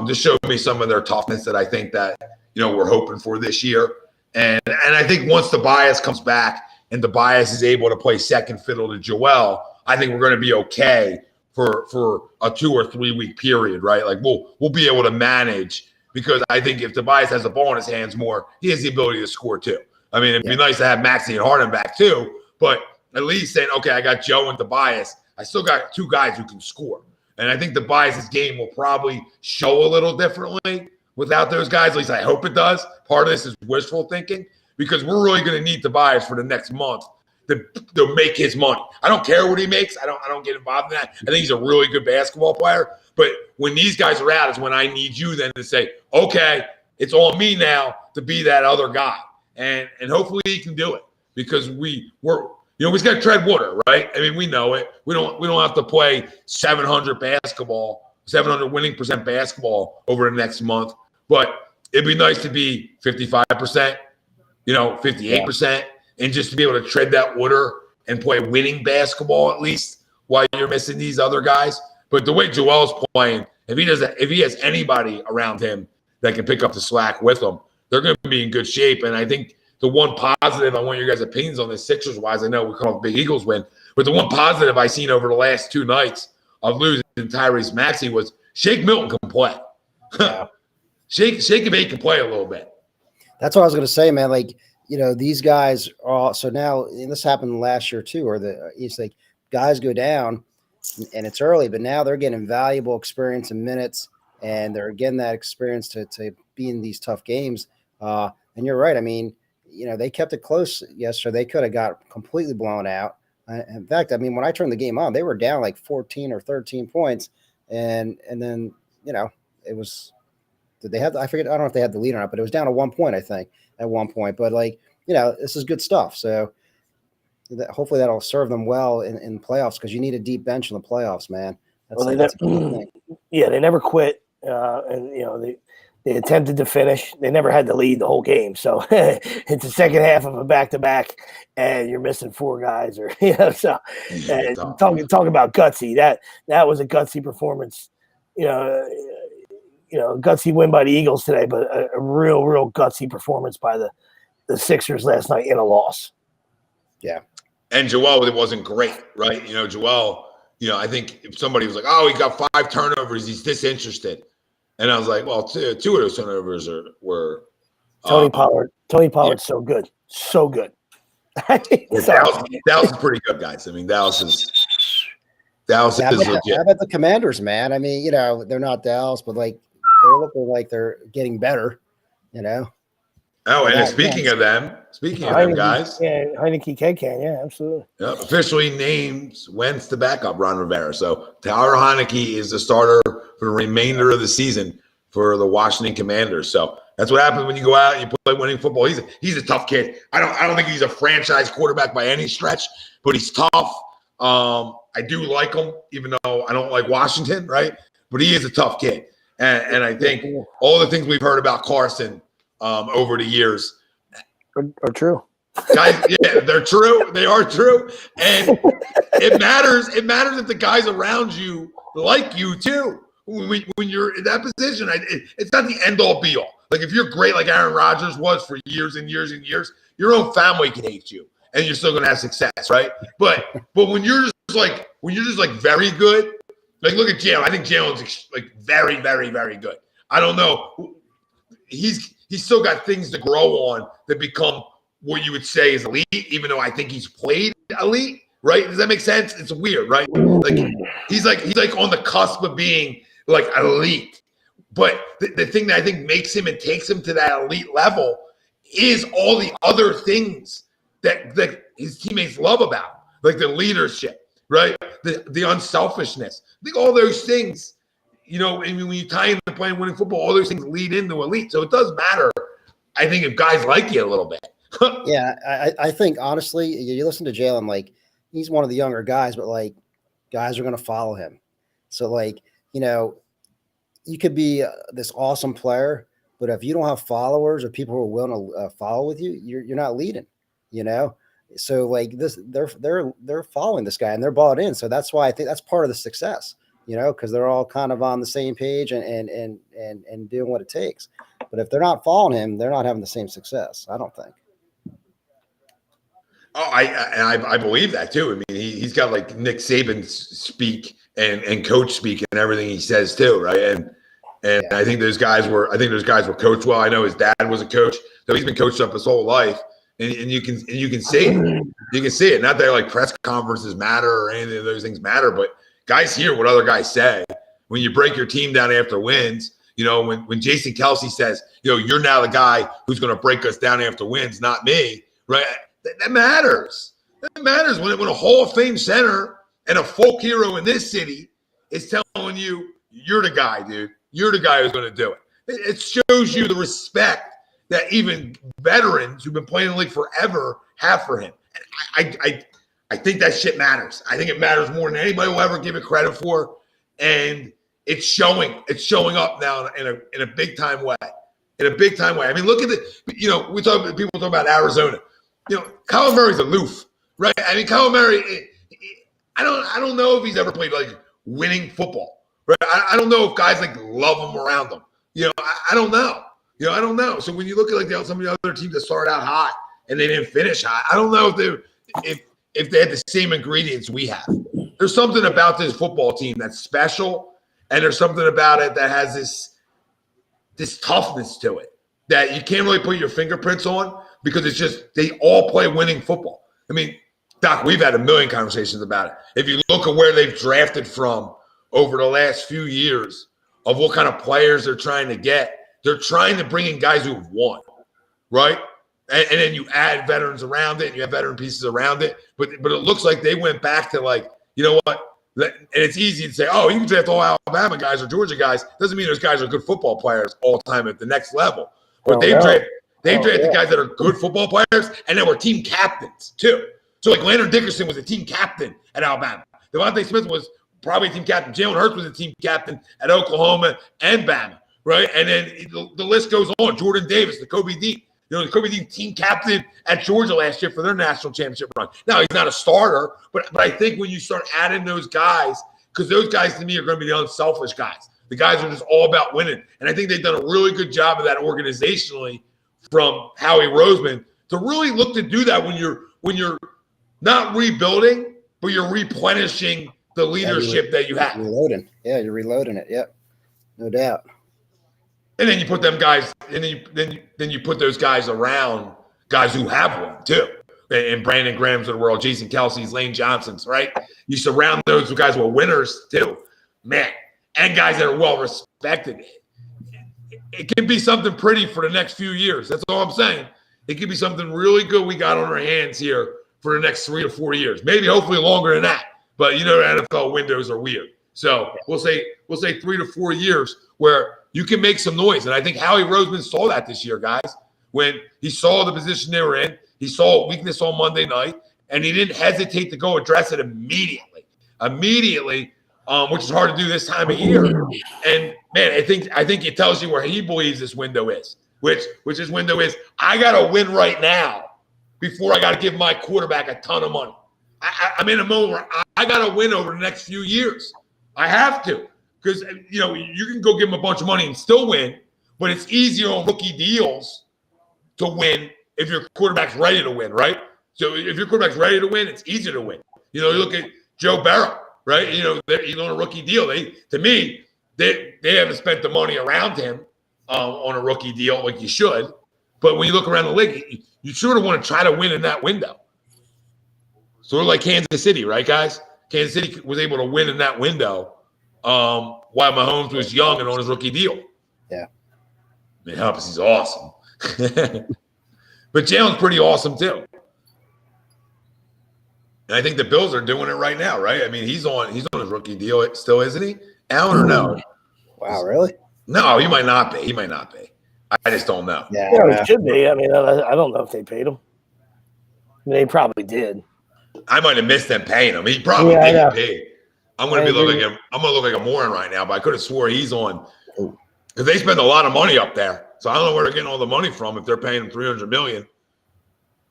Just showed me some of their toughness that I think that we're hoping for this year. And I think once Tobias comes back and Tobias is able to play second fiddle to Joel, I think we're going to be okay for a 2 or 3 week period, right? Like we'll be able to manage, because I think if Tobias has the ball in his hands more, he has the ability to score too. I mean, it'd be nice to have Maxey and Harden back too, but at least saying, okay, I got Joe and Tobias, I still got 2 guys who can score. And I think Tobias' game will probably show a little differently without those guys. At least I hope it does. Part of this is wishful thinking, because we're really going to need Tobias for the next month to make his money. I don't care what he makes. I don't get involved in that. I think he's a really good basketball player. But when these guys are out is when I need you then to say, okay, it's on me now to be that other guy. And hopefully he can do it, because we just got to tread water, right? I mean, we know it. We don't have to play 700 winning percent basketball over the next month. But it'd be nice to be 55%, 58%, and just to be able to tread that water and play winning basketball at least while you're missing these other guys. But the way Joel's playing, if he has anybody around him that can pick up the slack with him, they're going to be in good shape. And I think the one positive, I want your guys' opinions on this Sixers-wise. I know we come off a big Eagles win, but the one positive I seen over the last 2 nights of losing Tyrese Maxey was Shake Milton can play. Yeah. Shake can play a little bit. That's what I was going to say, man. Like, these guys are – so now – and this happened last year too, it's like guys go down and it's early, but now they're getting valuable experience and minutes, and they're getting that experience to be in these tough games. And you're right. I mean, they kept it close yesterday. They could have got completely blown out. In fact, I mean, when I turned the game on, they were down like 14 or 13 points. And then, it was – did they have – I forget – I don't know if they had the lead or not, but it was down to 1 point, I think, at one point. But, this is good stuff. So hopefully that'll serve them well in playoffs, because you need a deep bench in the playoffs, man. That's a key thing. Yeah, they never quit. And, they attempted to finish. They never had the lead the whole game. So it's the second half of a back-to-back, and you're missing 4 guys. Or so talking about gutsy. That was a gutsy performance. Gutsy win by the Eagles today, but a real gutsy performance by the Sixers last night in a loss. Yeah. And Joel, it wasn't great, right? Joel, I think if somebody was like, oh, he got 5 turnovers, he's disinterested. And I was like, well, 2 of those turnovers were Tony Pollard. Tony Pollard's so good. So good. Dallas is pretty good, guys. I mean, Dallas is legit. How about the Commanders, man? I mean, they're not Dallas, but they're looking like they're getting better, Oh, and speaking of them, guys. Yeah, Heineke can, yeah, absolutely. Yep, officially named Wentz the backup, Ron Rivera. So Tyler Heineke is the starter for the remainder of the season for the Washington Commanders. So that's what happens when you go out and you play winning football. He's a tough kid. I don't think he's a franchise quarterback by any stretch, but he's tough. I do like him, even though I don't like Washington, right? But he is a tough kid. And I think all the things we've heard about Carson over the years are true. Guys, yeah, they're true. They are true. And it matters. It matters if the guys around you like you too. When you're in that position, it's not the end all be all. Like if you're great, like Aaron Rodgers was for years and years and years, your own family can hate you, and you're still gonna have success, right? But when you're just like very good, like look at Jalen. I think Jalen's like very, very, very good. I don't know. He's still got things to grow on to become what you would say is elite, even though I think he's played elite, right? Does that make sense? It's weird, right? Like he's like on the cusp of being like elite. But the thing that I think makes him and takes him to that elite level is all the other things that his teammates love about, like the leadership, right? The unselfishness. I think all those things I mean, when you tie into playing winning football, all those things lead into elite. So it does matter, I think, if guys like you a little bit. Yeah, I think, honestly, you listen to Jalen, like, he's one of the younger guys, but, like, guys are going to follow him. So, like, you could be this awesome player, but if you don't have followers or people who are willing to follow with you, you're not leading, So, like, they're following this guy and they're bought in. So that's why I think that's part of the success, because they're all kind of on the same page and doing what it takes. But if they're not following him, they're not having the same success, I don't think. Oh, I believe that too. I mean, he's got like Nick Saban speak and coach speak and everything he says too, right? And yeah. I think those guys were coached well. I know his dad was a coach, so he's been coached up his whole life, and you can see it. You can see it. Not that like press conferences matter or any of those things matter, but guys hear what other guys say. When you break your team down after wins, when Jason Kelce says, you're now the guy who's going to break us down after wins, not me, right? That matters. That matters when a Hall of Fame center and a folk hero in this city is telling you, you're the guy, dude. You're the guy who's going to do it. It shows you the respect that even veterans who've been playing in the league forever have for him. And I think that shit matters. I think it matters more than anybody will ever give it credit for. And it's showing. It's showing up now in a big time way. In a big time way. I mean, look at people talk about Arizona. Kyler Murray's aloof, right? I mean, Kyler Murray, I don't know if he's ever played like winning football, right? I don't know if guys like love him around them. I don't know. I don't know. So when you look at like some of the other teams that started out hot and they didn't finish hot, I don't know if they had the same ingredients we have. There's something about this football team that's special, and there's something about it that has this toughness to it that you can't really put your fingerprints on. Because it's just they all play winning football. I mean, Doc, we've had a million conversations about it. If you look at where they've drafted from over the last few years of what kind of players they're trying to get, they're trying to bring in guys who have won, right? And then you add veterans around it, and you have veteran pieces around it. But it looks like they went back to like, you know what? And it's easy to say, oh, you can draft all Alabama guys or Georgia guys. Doesn't mean those guys are good football players all the time at the next level. But They drafted guys that are good football players, and they were team captains, too. So, like, Landon Dickerson was a team captain at Alabama. Devontae Smith was probably a team captain. Jalen Hurts was a team captain at Oklahoma and Bama, right? And then the list goes on. Jordan Davis, the Kobe Dean. The Kobe Dean team captain at Georgia last year for their national championship run. Now, he's not a starter, but I think when you start adding those guys, because those guys, to me, are going to be the unselfish guys. The guys are just all about winning. And I think they've done a really good job of that organizationally from Howie Roseman to really look to do that when you're not rebuilding, but you're replenishing the leadership that you have. Reloading. Yeah, you're reloading it. Yep. No doubt. And then you put them guys, and then you put those guys around guys who have won too. And Brandon Graham's of the world, Jason Kelsey's, Lane Johnson's, right? You surround those guys with winners too. Man. And guys that are well respected. It can be something pretty for the next few years. That's all I'm saying. It could be something really good we got on our hands here for the next 3 to 4 years. Maybe hopefully longer than that. But the NFL windows are weird. So we'll say 3 to 4 years where you can make some noise. And I think Howie Roseman saw that this year, guys. When he saw the position they were in, he saw weakness on Monday night, and he didn't hesitate to go address it immediately. Which is hard to do this time of year. And man, I think it tells you where he believes this window is, which his window is, I got to win right now before I got to give my quarterback a ton of money. I'm in a moment where I got to win over the next few years. I have to, because you can go give him a bunch of money and still win, but it's easier on rookie deals to win if your quarterback's ready to win, right? So if your quarterback's ready to win, it's easier to win. You look at Joe Burrow. Right, he's on a rookie deal. They haven't spent the money around him on a rookie deal like you should. But when you look around the league, you sort of want to try to win in that window. Sort of like Kansas City, right, guys? Kansas City was able to win in that window while Mahomes was young and on his rookie deal. Yeah, it helps. He's awesome, but Jalen's pretty awesome too. And I think the Bills are doing it right now, right? I mean, he's on his rookie deal still, isn't he? Allen or no? Wow, really? No, he might not be. He might not be. I just don't know. Yeah, It should be. I mean, I don't know if they paid him. I mean, they probably did. I might have missed them paying him. He probably did get paid. I'm gonna look like a moron right now, but I could have swore he's on because they spend a lot of money up there. So I don't know where they're getting all the money from if they're paying him $300 million.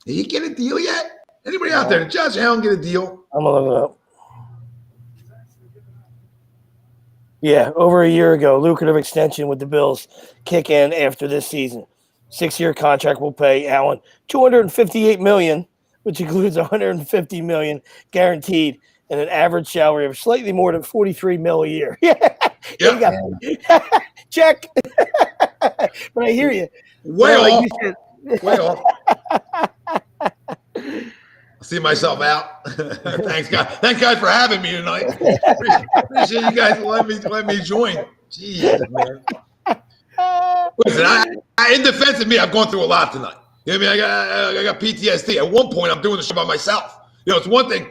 Did he get a deal yet? Anybody out there? Did Josh Allen get a deal? I'm gonna look it up. Yeah, over a year ago, lucrative extension with the Bills kick in after this season. 6-year contract will pay Allen $258 million, which includes $150 million guaranteed and an average salary of slightly more than $43 million a year. Yeah, check. But I hear you. Way off. Like Way off. I see myself out. Thanks, guys. Thanks, guys, for having me tonight. Appreciate you guys let me join. Jeez, man. Listen, in defense of me, I've gone through a lot tonight. You know what I mean? I got PTSD. At one point, I'm doing this shit by myself. You know, it's one thing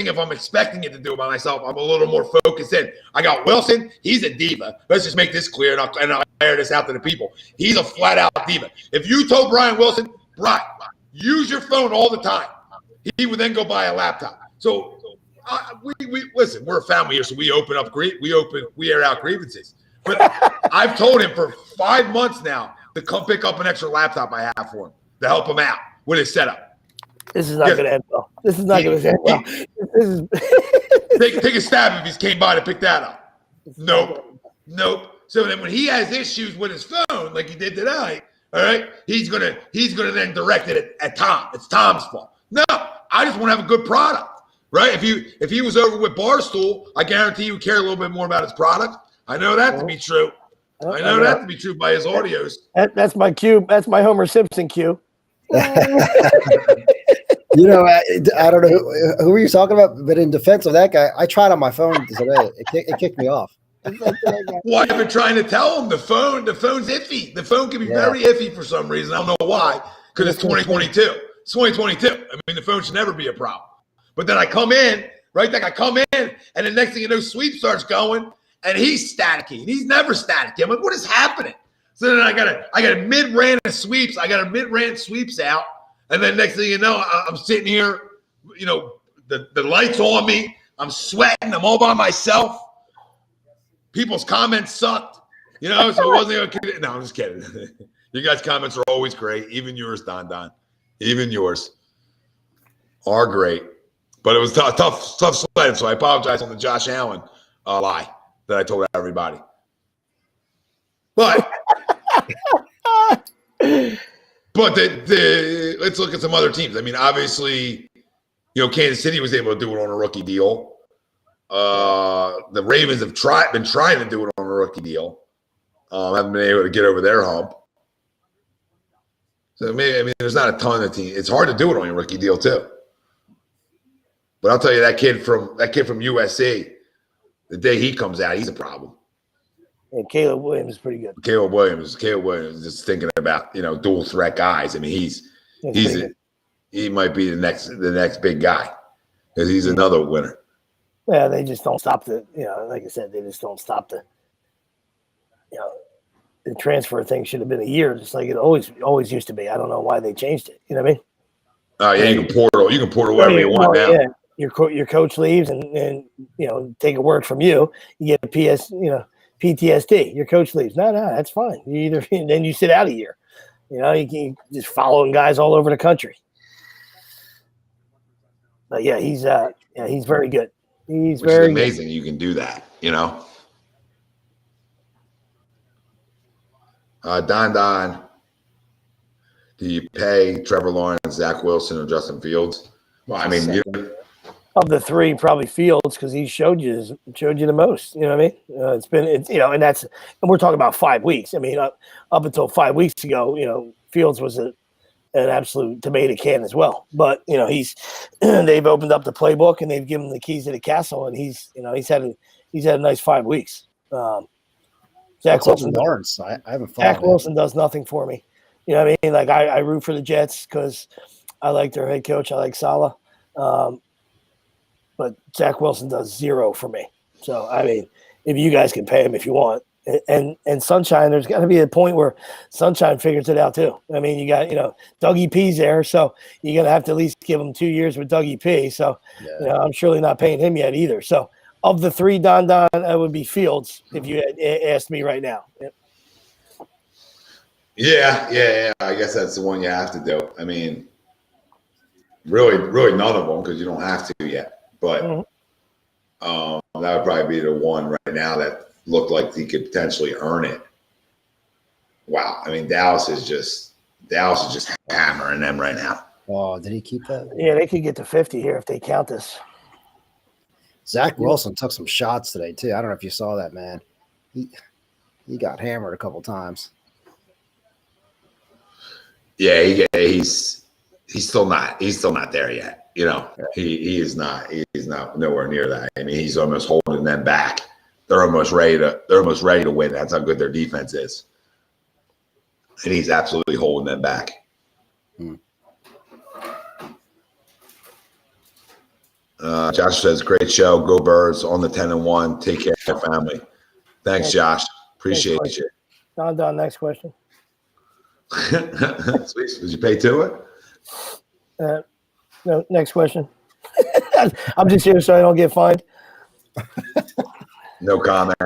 if I'm expecting it to do it by myself. I'm a little more focused in. I got Wilson. He's a diva. Let's just make this clear, and I'll air this out to the people. He's a flat-out diva. If you told Brian Wilson, Brian, use your phone all the time, he would then go buy a laptop. So we listen. We're a family here, so we air out grievances. But I've told him for 5 months now to come pick up an extra laptop I have for him to help him out with his setup. This is not going to end well. This is not going to end well. Take a stab if he came by to pick that up. Nope. So then when he has issues with his phone, like he did tonight, all right, he's gonna then direct it at Tom. It's Tom's fault. No, I just want to have a good product, right? If he was over with Barstool, I guarantee he would care a little bit more about his product. I know that to be true. I know that to be true by his audios. That's my cue. That's my Homer Simpson cue. You know, I don't know who were you talking about, but in defense of that guy, I tried on my phone today. It kicked me off. Well, I've been trying to tell him the phone's iffy. The phone can be very iffy for some reason. I don't know why, because it's 2022. It's 2022. I mean, the phone should never be a problem. But then I come in, right? Like I come in, and the next thing you know, sweep starts going, and he's staticky, and he's never staticky. I'm like, what is happening? So then I got a mid-rant of sweeps. I got a mid-rant sweeps out, and then next thing you know, I'm sitting here, you know, the light's on me. I'm sweating. I'm all by myself. People's comments sucked, you know, so it wasn't okay. No, I'm just kidding. You guys' comments are always great. Even yours, Don. Even yours are great. But it was tough sledding, so I apologize on the Josh Allen lie that I told everybody. But let's look at some other teams. I mean, obviously, you know, Kansas City was able to do it on a rookie deal. The Ravens have been trying to do it on a rookie deal. Haven't been able to get over their hump. So maybe, I mean, there's not a ton of teams. It's hard to do it on a rookie deal too. But I'll tell you, that kid from USC, the day he comes out, he's a problem. And Caleb Williams is pretty good. Caleb Williams, just thinking about, you know, dual threat guys. I mean, he might be the next big guy because he's another winner. Yeah, they just don't stop like I said, they just don't stop the transfer thing should have been a year, just like it always used to be. I don't know why they changed it. You know what I mean? Oh yeah, you can portal wherever you want now. Yeah. Your coach leaves and you know, take a word from you, you get a PTSD. Your coach leaves. No, that's fine. Then you sit out a year. You know, you can just following guys all over the country. But yeah, he's very good. Which is amazing. You can do that, you know. Don, do you pay Trevor Lawrence, Zach Wilson, or Justin Fields? Well, I mean, of the three, probably Fields, because he showed you the most. You know what I mean? And we're talking about 5 weeks. I mean, up until 5 weeks ago, you know, Fields was an absolute tomato can as well. But you know, they've opened up the playbook and they've given him the keys to the castle, and he's had a nice 5 weeks. Zach Wilson, Lawrence, I haven't followed Zach Wilson does nothing for me. You know what I mean? Like I root for the Jets because I like their head coach. I like Saleh. But Zach Wilson does zero for me. So, I mean, if you guys can pay him if you want, and Sunshine, there's got to be a point where Sunshine figures it out too. I mean, you got Dougie P's there, so you're gonna have to at least give him 2 years with Dougie P. So I'm surely not paying him yet either. So of the three, Don, it would be Fields if you had asked me right now. Yeah. I guess that's the one you have to do. I mean, really none of them because you don't have to yet. But that would probably be the one right now that looked like he could potentially earn it. Wow. I mean, Dallas is just hammering them right now. Oh, did he keep that? Yeah, they could get to 50 here if they count this. Zach Wilson took some shots today too. I don't know if you saw that, man. He got hammered a couple times. Yeah, he's still not there yet. He is not. He's not nowhere near that. I mean, he's almost holding them back. They're almost ready to win. That's how good their defense is, and he's absolutely holding them back. Josh says, "Great show. Go Birds on the 10-1. Take care of your family." Thanks, Josh. Appreciate you. Don, next question. Sweet. Did you pay to it? No, next question. I'm just here so I don't get fined. No comment.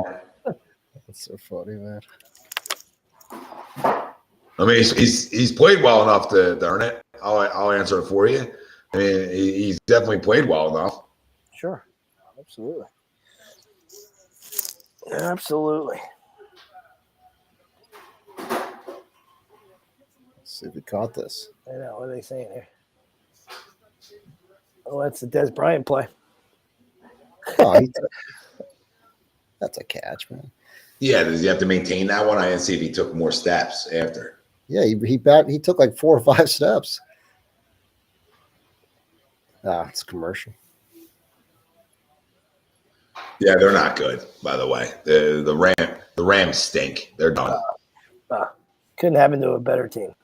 That's so funny, man. I mean, he's played well enough to earn it. I'll answer it for you. I mean, he's definitely played well enough. Sure. Absolutely. Absolutely. Let's see if we caught this. I know. What are they saying here? Oh, that's a Des Bryant play. Oh, that's a catch, man. Yeah, does he have to maintain that one? I didn't see if he took more steps after. Yeah, he took like 4 or 5 steps. It's commercial. Yeah, they're not good, by the way. The Rams stink. They're done. Couldn't happen to a better team.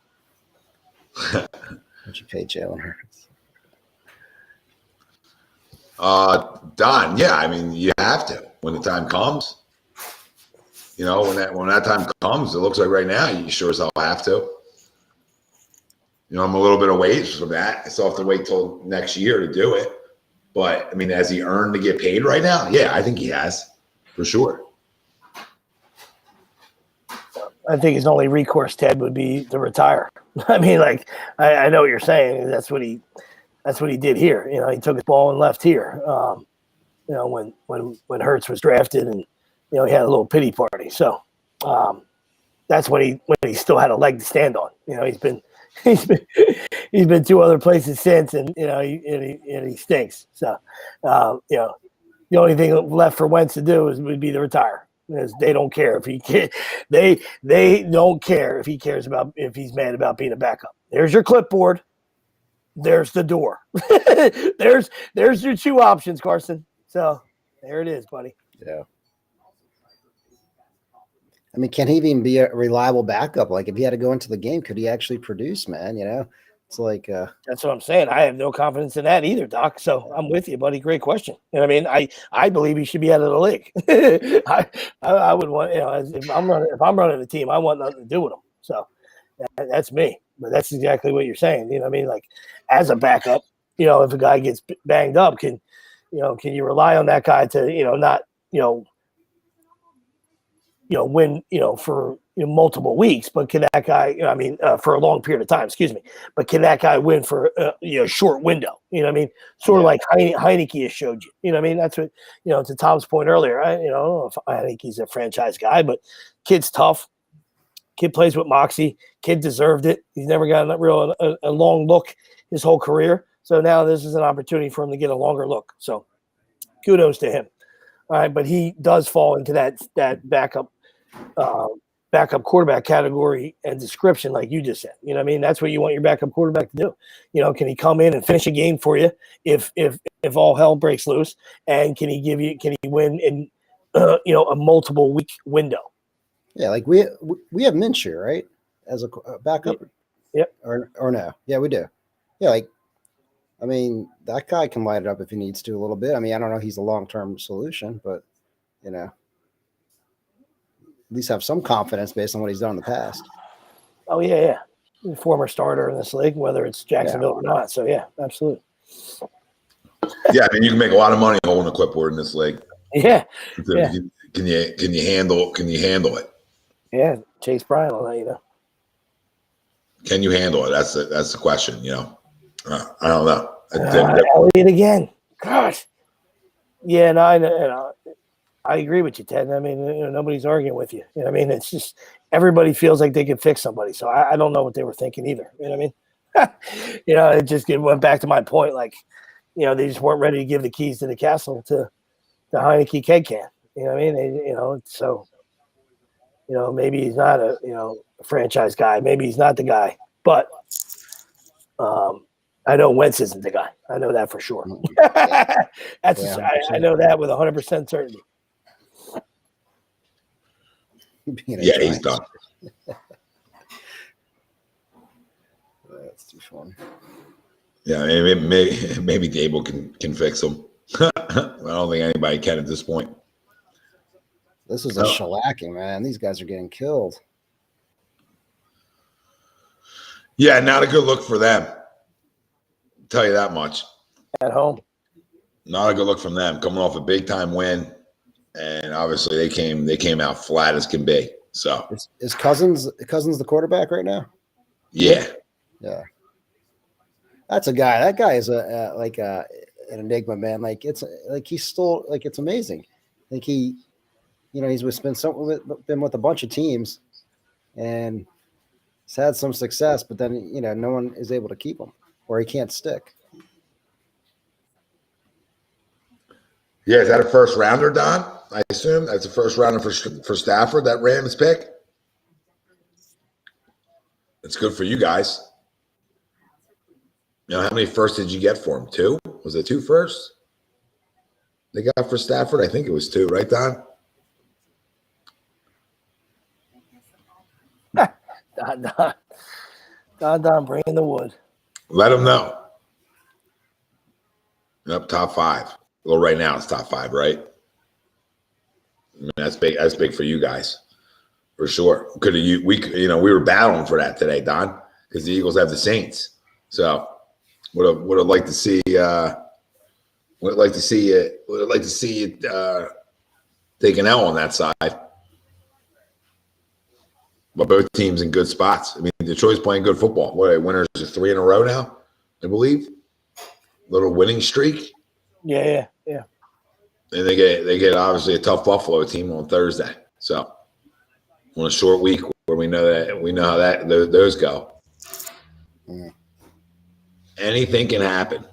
What'd you pay Jalen Hurts? Don, yeah, I mean, you have to when the time comes. When that time comes, it looks like right now you sure as hell have to. I'm a little bit of ways from that. I still have to wait till next year to do it. But, I mean, has he earned to get paid right now? Yeah, I think he has, for sure. I think his only recourse, Ted, would be to retire. I mean, I know what you're saying. That's what he did here. He took his ball and left here. When Hurts was drafted, and he had a little pity party. So that's when he still had a leg to stand on. He's been 2 other places since, and he stinks. So the only thing left for Wentz to do would be to retire. Because they don't care if he can. They don't care if if he's mad about being a backup. There's your clipboard. There's the door. there's your 2 options, Carson. So there it is, buddy. Yeah. I mean, can he even be a reliable backup? Like, if he had to go into the game, could he actually produce, man? It's like that's what I'm saying. I have no confidence in that either, Doc. So I'm with you, buddy. Great question. I mean, I believe he should be out of the league. I would want, if I'm running the team, I want nothing to do with him. So that's me. But that's exactly what you're saying. You know what I mean? Like, as a backup, if a guy gets banged up, can you rely on that guy to not win for multiple weeks, but can that guy, for a long period of time, excuse me, but can that guy win for a short window? You know what I mean? Sort of like Heineke has showed you. You know what I mean? That's what, to Tom's point earlier, I don't know if Heineke's a franchise guy, but kid's tough. Kid plays with moxie. Kid deserved it. He's never gotten a long look his whole career. So now this is an opportunity for him to get a longer look. So kudos to him. All right, but he does fall into that backup quarterback category and description, like you just said. You know what I mean? That's what you want your backup quarterback to do. Can he come in and finish a game for you if all hell breaks loose? And can he win in a multiple week window? Yeah, like we have Minshew, right, as a backup. Yep. Or no? Yeah, we do. Yeah, that guy can light it up if he needs to a little bit. I mean, I don't know if he's a long-term solution, but least have some confidence based on what he's done in the past. Oh yeah. Former starter in this league, whether it's Jacksonville or not. So yeah, absolutely. Yeah, I mean, you can make a lot of money holding a clipboard in this league. Yeah. So can you handle it? Yeah, Chase Bryant will let you know. Can you handle it? That's the question. I don't know. Elliott again. Gosh. Yeah, no, I agree with you, Ted. I mean, nobody's arguing with you. I mean, it's just everybody feels like they can fix somebody. So I don't know what they were thinking either. You know what I mean? It went back to my point. Like, they just weren't ready to give the keys to the castle to the Heineke keg can. You know what I mean? So maybe he's not a franchise guy. Maybe he's not the guy. But I know Wentz isn't the guy. I know that for sure. I know that with 100% certainty. Yeah, he's done. That's too fun. Yeah, maybe Dable can fix him. I don't think anybody can at this point. This is a shellacking, man. These guys are getting killed. Yeah, not a good look for them. I'll tell you that much. At home. Not a good look from them. Coming off a big time win. And obviously they came out flat as can be. So is Cousins the quarterback right now? Yeah. Yeah. That's a guy. That guy is an enigma, man. Like it's amazing. Like he's been with a bunch of teams, and he's had some success, but then no one is able to keep him, or he can't stick. Yeah, is that a first rounder, Don? I assume that's a first rounder for Stafford, that Rams pick. It's good for you guys. How many firsts did you get for him? 2? Was it 2 firsts they got for Stafford? I think it was 2, right, Don? Don, bring in the wood. Let them know. Up top 5. Well, right now it's top 5, right? I mean, that's big. That's big for you guys, for sure. We were battling for that today, Don, because the Eagles have the Saints. So would have liked to see. Would like to see it. Would like to see it take an L on that side. But both teams in good spots. I mean, Detroit's playing good football. What, winners are 3 in a row now, I believe. Little winning streak. Yeah. And they get obviously a tough Buffalo team on Thursday. So on a short week where we know how those go. Anything can happen.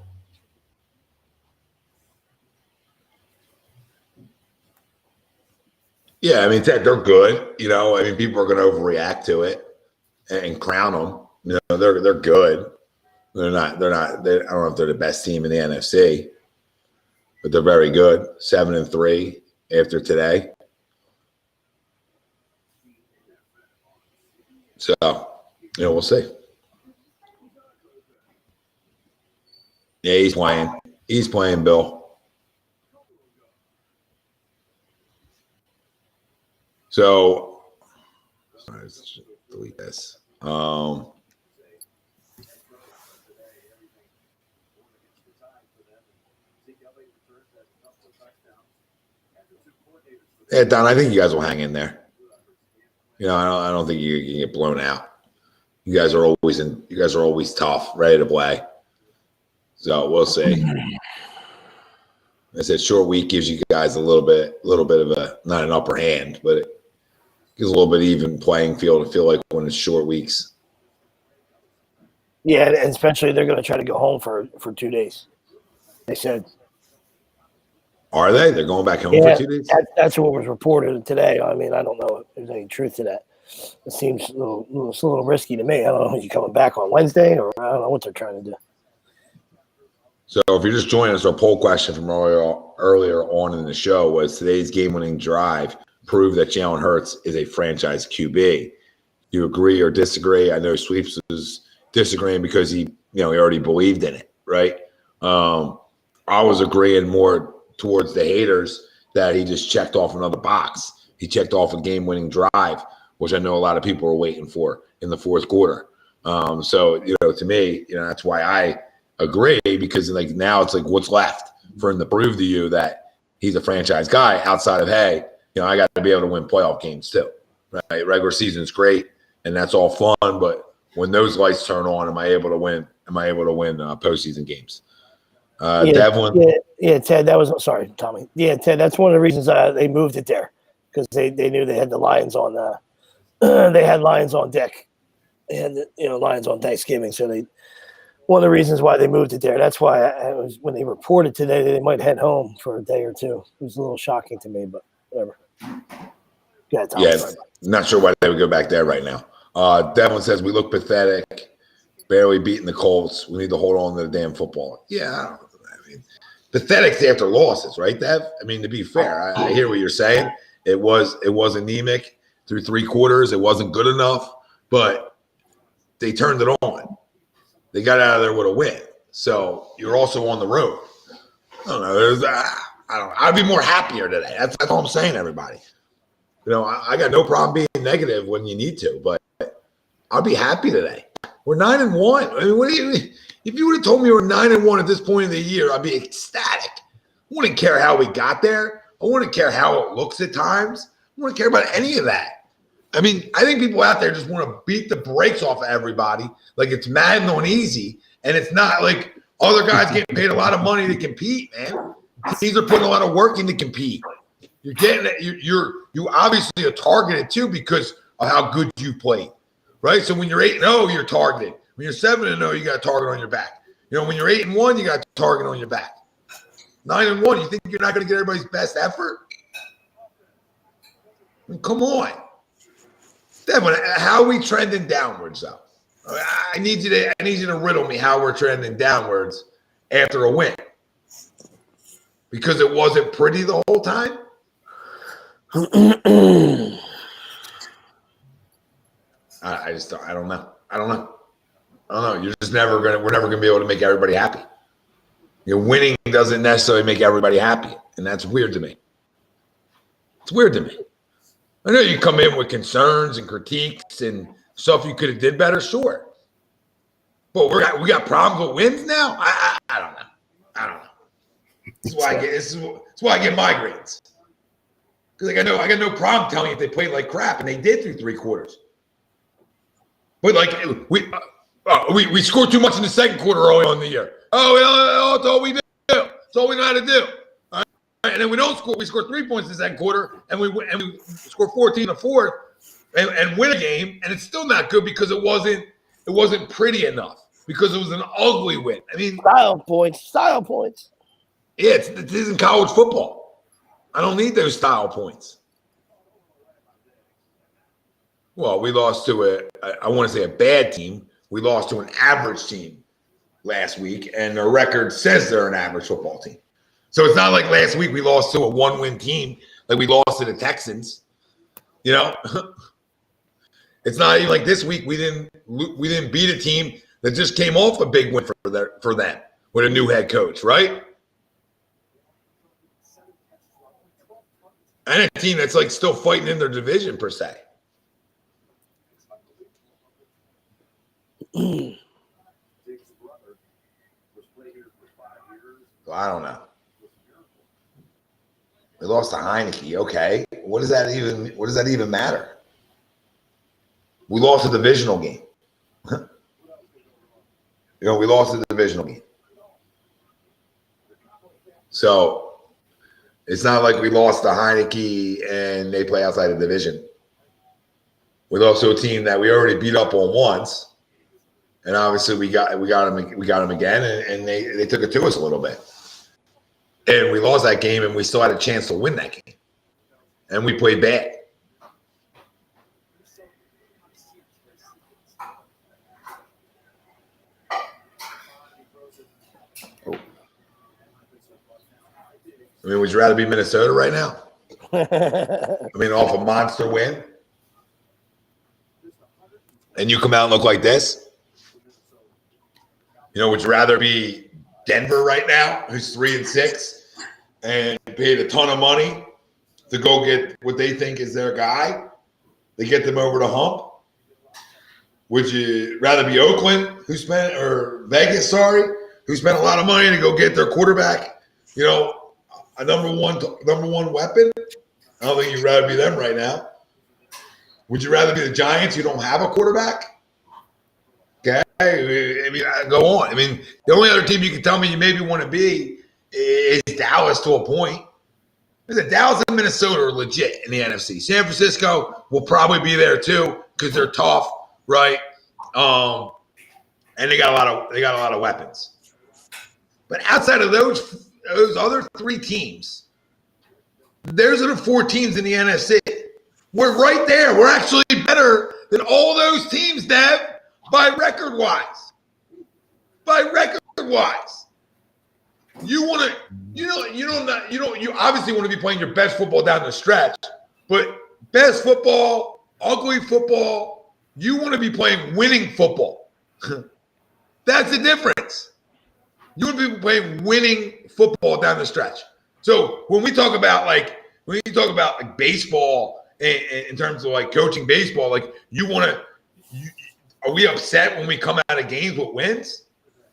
Yeah, I mean, Ted, they're good. I mean, people are going to overreact to it and crown them. They're good. They're not. I don't know if they're the best team in the NFC, but they're very good. 7-3 after today. So, we'll see. Yeah, he's playing. He's playing, Bill. So, let's delete this. Yeah, Don, I think you guys will hang in there. I don't think you can get blown out. You guys are always tough, ready to play. So we'll see. I said short week gives you guys a little bit of a, not an upper hand, but it gives a little bit even playing field to feel like when it's short weeks. Yeah, and especially they're going to try to go home for 2 days. They said. Are they? They're going back home for 2 days? That's what was reported today. I mean, I don't know if there's any truth to that. It seems a little risky to me. I don't know if you're coming back on Wednesday, or I don't know what they're trying to do. So if you're just joining us, our poll question from earlier on in the show was today's game-winning drive proved that Jalen Hurts is a franchise QB. You agree or disagree? I know Sweeps was disagreeing because he already believed in it, right? I was agreeing more towards the haters that he just checked off another box He checked off a game-winning drive, which I know a lot of people are waiting for in the fourth quarter. So, to me, that's why I agree, because like now it's like what's left for him to prove to you that he's a franchise guy outside of, hey, I got to be able to win playoff games too, right? Regular season's great and that's all fun, but when those lights turn on, am I able to win? Am I able to win postseason games? Devlin. Ted, sorry, Tommy. Yeah, Ted, that's one of the reasons they moved it there, because they knew they had the Lions on they had Lions on deck. They had Lions on Thanksgiving, so one of the reasons why they moved it there. That's why when they reported today that they might head home for a day or two. It was a little shocking to me, but whatever. Yeah, not sure why they would go back there right now. Devlin says we look pathetic, barely beating the Colts. We need to hold on to the damn football. Yeah, pathetic's after losses, right, Dev? To be fair, I hear what you're saying. It was anemic through three quarters. It wasn't good enough, but they turned it on. They got out of there with a win. So you're also on the road. I don't know. I'd be more happier today. That's all I'm saying, everybody. I got no problem being negative when you need to, but I'll be happy today. We're 9-1. What do you? If you would have told me we're 9-1 at this point in the year, I'd be ecstatic. I wouldn't care how we got there. I wouldn't care how it looks at times. I wouldn't care about any of that. I think people out there just want to beat the brakes off of everybody like it's Madden on easy, and it's not like other guys getting paid a lot of money to compete, man. Teams are putting a lot of work in to compete. You're getting it. You obviously are targeted too because of how good you played, right? So when you're 8-0, you're targeted. When you're 7-0, you got a target on your back. When you're 8-1, you got a target on your back. 9-1, you think you're not going to get everybody's best effort? Come on. Devin, how are we trending downwards, though? I need you to riddle me how we're trending downwards after a win. Because it wasn't pretty the whole time? I don't know. We're never gonna be able to make everybody happy. Winning doesn't necessarily make everybody happy, and that's weird to me. It's weird to me. I know you come in with concerns and critiques and stuff you could have did better, sure. But we got problems with wins now. I don't know. This is why I get migraines. Because I got no problem telling you if they played like crap, and they did through three quarters. But we scored too much in the second quarter early on in the year. That's all we do. That's all we know how to do. All right? And then we don't score. We score 3 points in the second quarter, and we score 14 in the fourth, and win a game, and it's still not good because it wasn't pretty enough because it was an ugly win. Style points. Yeah, it isn't college football. I don't need those style points. Well, we lost to I want to say a bad team. We lost to an average team last week, and their record says they're an average football team. So it's not like last week we lost to a one-win team, like we lost to the Texans. It's not even like this week we didn't beat a team that just came off a big win for them with a new head coach, right? And a team that's still fighting in their division per se. Well, I don't know. We lost to Heineke. Okay, what does that even matter? We lost a divisional game. We lost a divisional game. So it's not like we lost to Heineke and they play outside the division. We lost to a team that we already beat up on once, and obviously we got them again, and they took it to us a little bit. And we lost that game, and we still had a chance to win that game. And we played bad. Would you rather be Minnesota right now? Off a monster win? And you come out and look like this? Would you rather be Denver right now, who's 3-6, and paid a ton of money to go get what they think is their guy. They get them over the hump. Would you rather be Oakland, or Vegas, who spent a lot of money to go get their quarterback, a number one weapon? I don't think you'd rather be them right now. Would you rather be the Giants who don't have a quarterback? Okay. I mean, go on. I mean, the only other team you can tell me you maybe want to be is Dallas to a point. Dallas and Minnesota are legit in the NFC. San Francisco will probably be there too because they're tough, right? And they got a lot of weapons. But outside of those other three teams, those are the four teams in the NFC. We're right there. We're actually better than all those teams, Dev, by record-wise. You obviously want to be playing your best football down the stretch, but best football, ugly football, you want to be playing winning football. That's the difference. You want to be playing winning football down the stretch. So when we talk about baseball in terms of like coaching baseball, like are we upset when we come out of games with wins?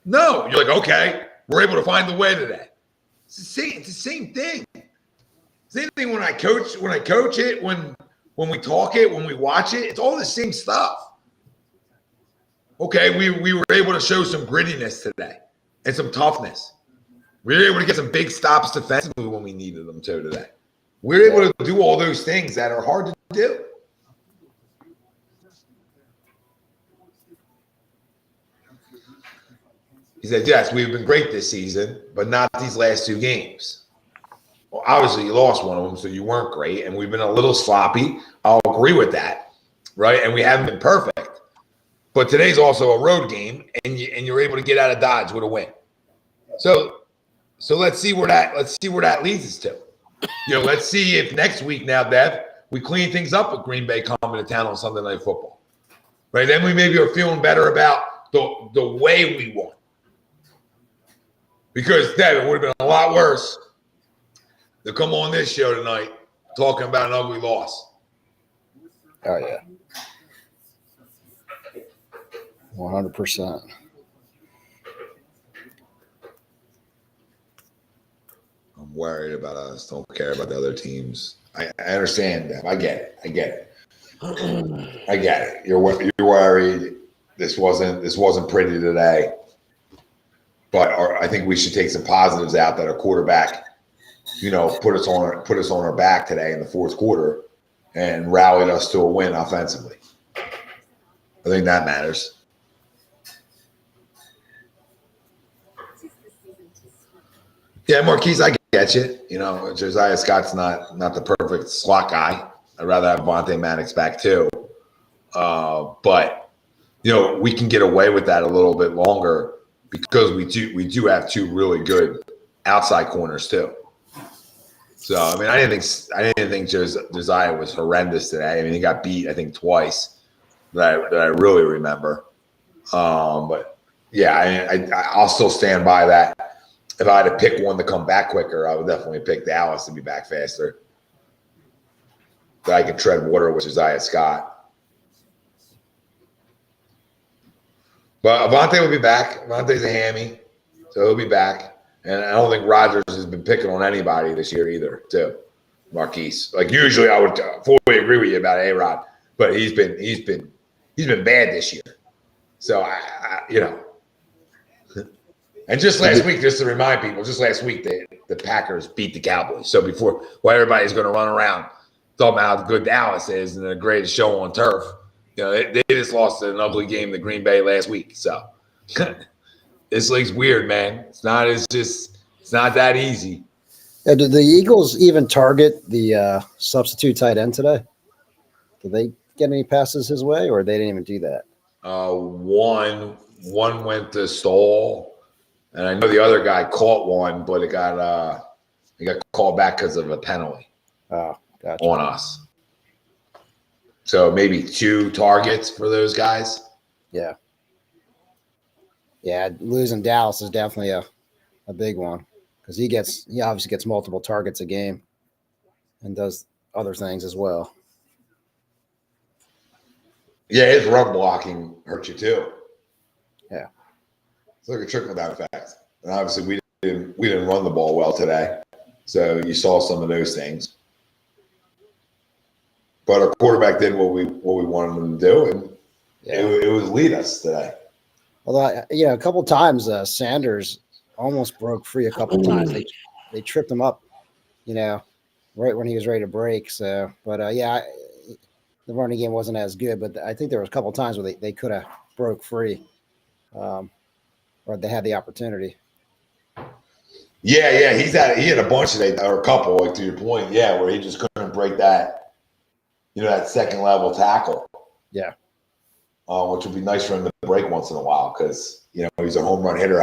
No, you're like, okay, we're able to find the way to that. It's the same thing. Same thing when I coach it, when we talk it, when we watch it, it's all the same stuff. Okay, we were able to show some grittiness today and some toughness. We were able to get some big stops defensively when we needed them to today. We were able to do all those things that are hard to do. He said, yes, we've been great this season, but not these last two games. Well, obviously, you lost one of them, so you weren't great, and we've been a little sloppy. I'll agree with that, right? And we haven't been perfect. But today's also a road game, and you're able to get out of Dodge with a win. So let's see where that leads us to. Let's see if next week now, Dev, we clean things up with Green Bay coming to town on Sunday Night Football. Right? Then we maybe are feeling better about the way we won. Because, Dev, it would have been a lot worse to come on this show tonight talking about an ugly loss. Oh, yeah. 100%. I'm worried about us. Don't care about the other teams. I understand that. I get it. I get it. You're worried. This wasn't pretty today. But I think we should take some positives out that our quarterback, put us on our back today in the fourth quarter and rallied us to a win offensively. I think that matters. Yeah, Marquise, I get you. Josiah Scott's not the perfect slot guy. I'd rather have Vontae Maddox back too. But we can get away with that a little bit longer because we do have two really good outside corners too. So I mean, I didn't think Josiah was horrendous today. I mean, he got beat I think twice that I really remember. But yeah, I'll still stand by that. If I had to pick one to come back quicker, I would definitely pick Dallas to be back faster. That I can tread water with Josiah Scott. But Avonte will be back. Avonte's a hammy, so he'll be back. And I don't think Rodgers has been picking on anybody this year either, too. Marquise. Like usually I would fully agree with you about A-Rod, but he's been bad this year. So And just last week, just to remind people, the Packers beat the Cowboys. So while everybody's going to run around talking about how good Dallas is and the greatest show on turf, they just lost an ugly game to Green Bay last week. So this league's weird, man. It's not that easy. Did the Eagles even target the substitute tight end today? Did they get any passes his way, or they didn't even do that? One went to Stoll. And I know the other guy caught one, but he got called back because of a penalty on us. So maybe 2 targets for those guys. Yeah. Yeah, losing Dallas is definitely a big one because he obviously gets multiple targets a game. and does other things as well. Yeah, his run blocking hurt you too. Yeah. It's like a trickle-down effect. And obviously we didn't run the ball well today. So you saw some of those things. But our quarterback did what we wanted him to do, and it was lead us today. Although, a couple times Sanders almost broke free a couple times. They tripped him up, right when he was ready to break. So, but the running game wasn't as good. But I think there was a couple times where they could have broke free, or they had the opportunity. Yeah, he had a bunch today, or a couple, like to your point, where he just couldn't break that, that second level tackle. Yeah. Which would be nice for him to break once in a while because, he's a home run hitter.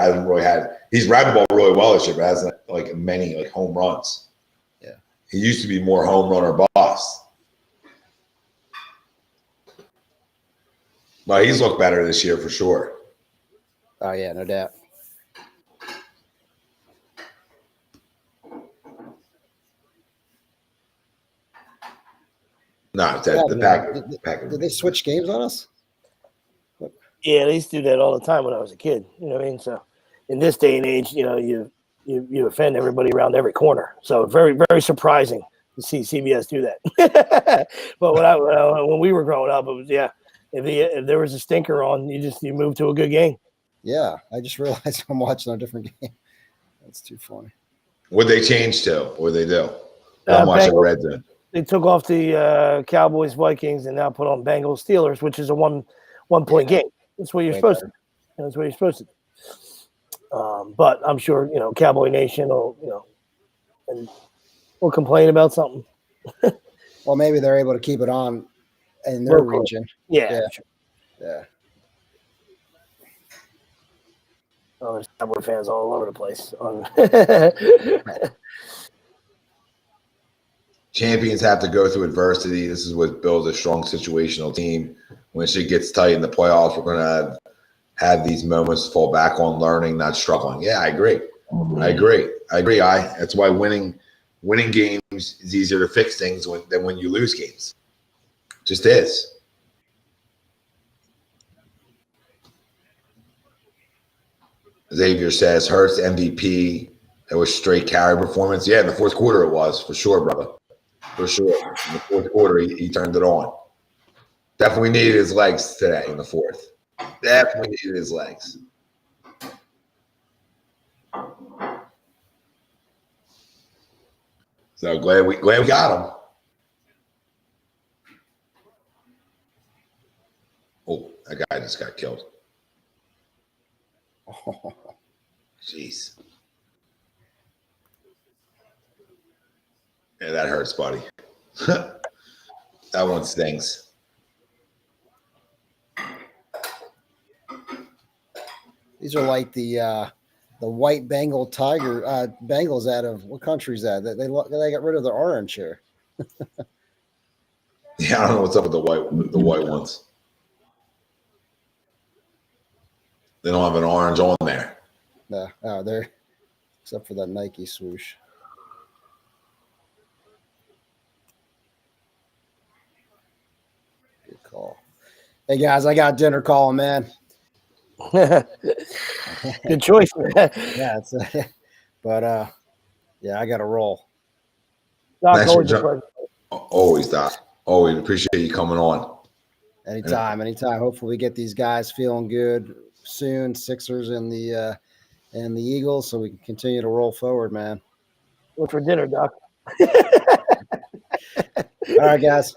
He's ran the ball really well this year, but hasn't like many like home runs. Yeah. He used to be more home run or bust. But he's looked better this year for sure. Oh, yeah, no doubt. No, the Packers. Did they switch games on us? Yeah, they used to do that all the time when I was a kid. You know what I mean? So in this day and age, you offend everybody around every corner. So very, very surprising to see CBS do that. But when we were growing up, it was if there was a stinker on, you moved to a good game. Yeah, I just realized I'm watching a different game. That's too funny. What'd they change to? What'd they do? I'm watching Red Zone. They took off the Cowboys Vikings and now put on Bengals Steelers, which is a one point game. That's what you're supposed to do. That's what you're supposed to do. But I'm sure, Cowboy Nation will complain about something. Well, maybe they're able to keep it on in their region. Yeah. Yeah. Oh, there's Cowboy fans all over the place. Champions have to go through adversity. This is what builds a strong situational team. When shit gets tight in the playoffs, we're going to have these moments to fall back on, learning, not struggling. Yeah, I agree. That's why winning games is easier to fix things than when you lose games. Just is. Xavier says, Hurts MVP. It was straight carry performance. Yeah, in the fourth quarter it was, for sure, brother. For sure. In the fourth quarter, he turned it on. Definitely needed his legs today in the fourth. Definitely needed his legs. So glad we got him. Oh, that guy just got killed. Oh, jeez. Yeah, that hurts, buddy. That one stings. These are like the white Bengal Bengals out of what country is that? They got rid of the orange here. Yeah, I don't know what's up with the white ones. They don't have an orange on there. No, they're except for that Nike swoosh. Good call. Hey guys, I got dinner calling, man. Good choice. Yeah, but I got to roll. Doc, always, Doc. Always appreciate you coming on. Anytime. Hopefully we get these guys feeling good soon, Sixers and the Eagles, so we can continue to roll forward, man. What's for dinner, Doc? All right, guys.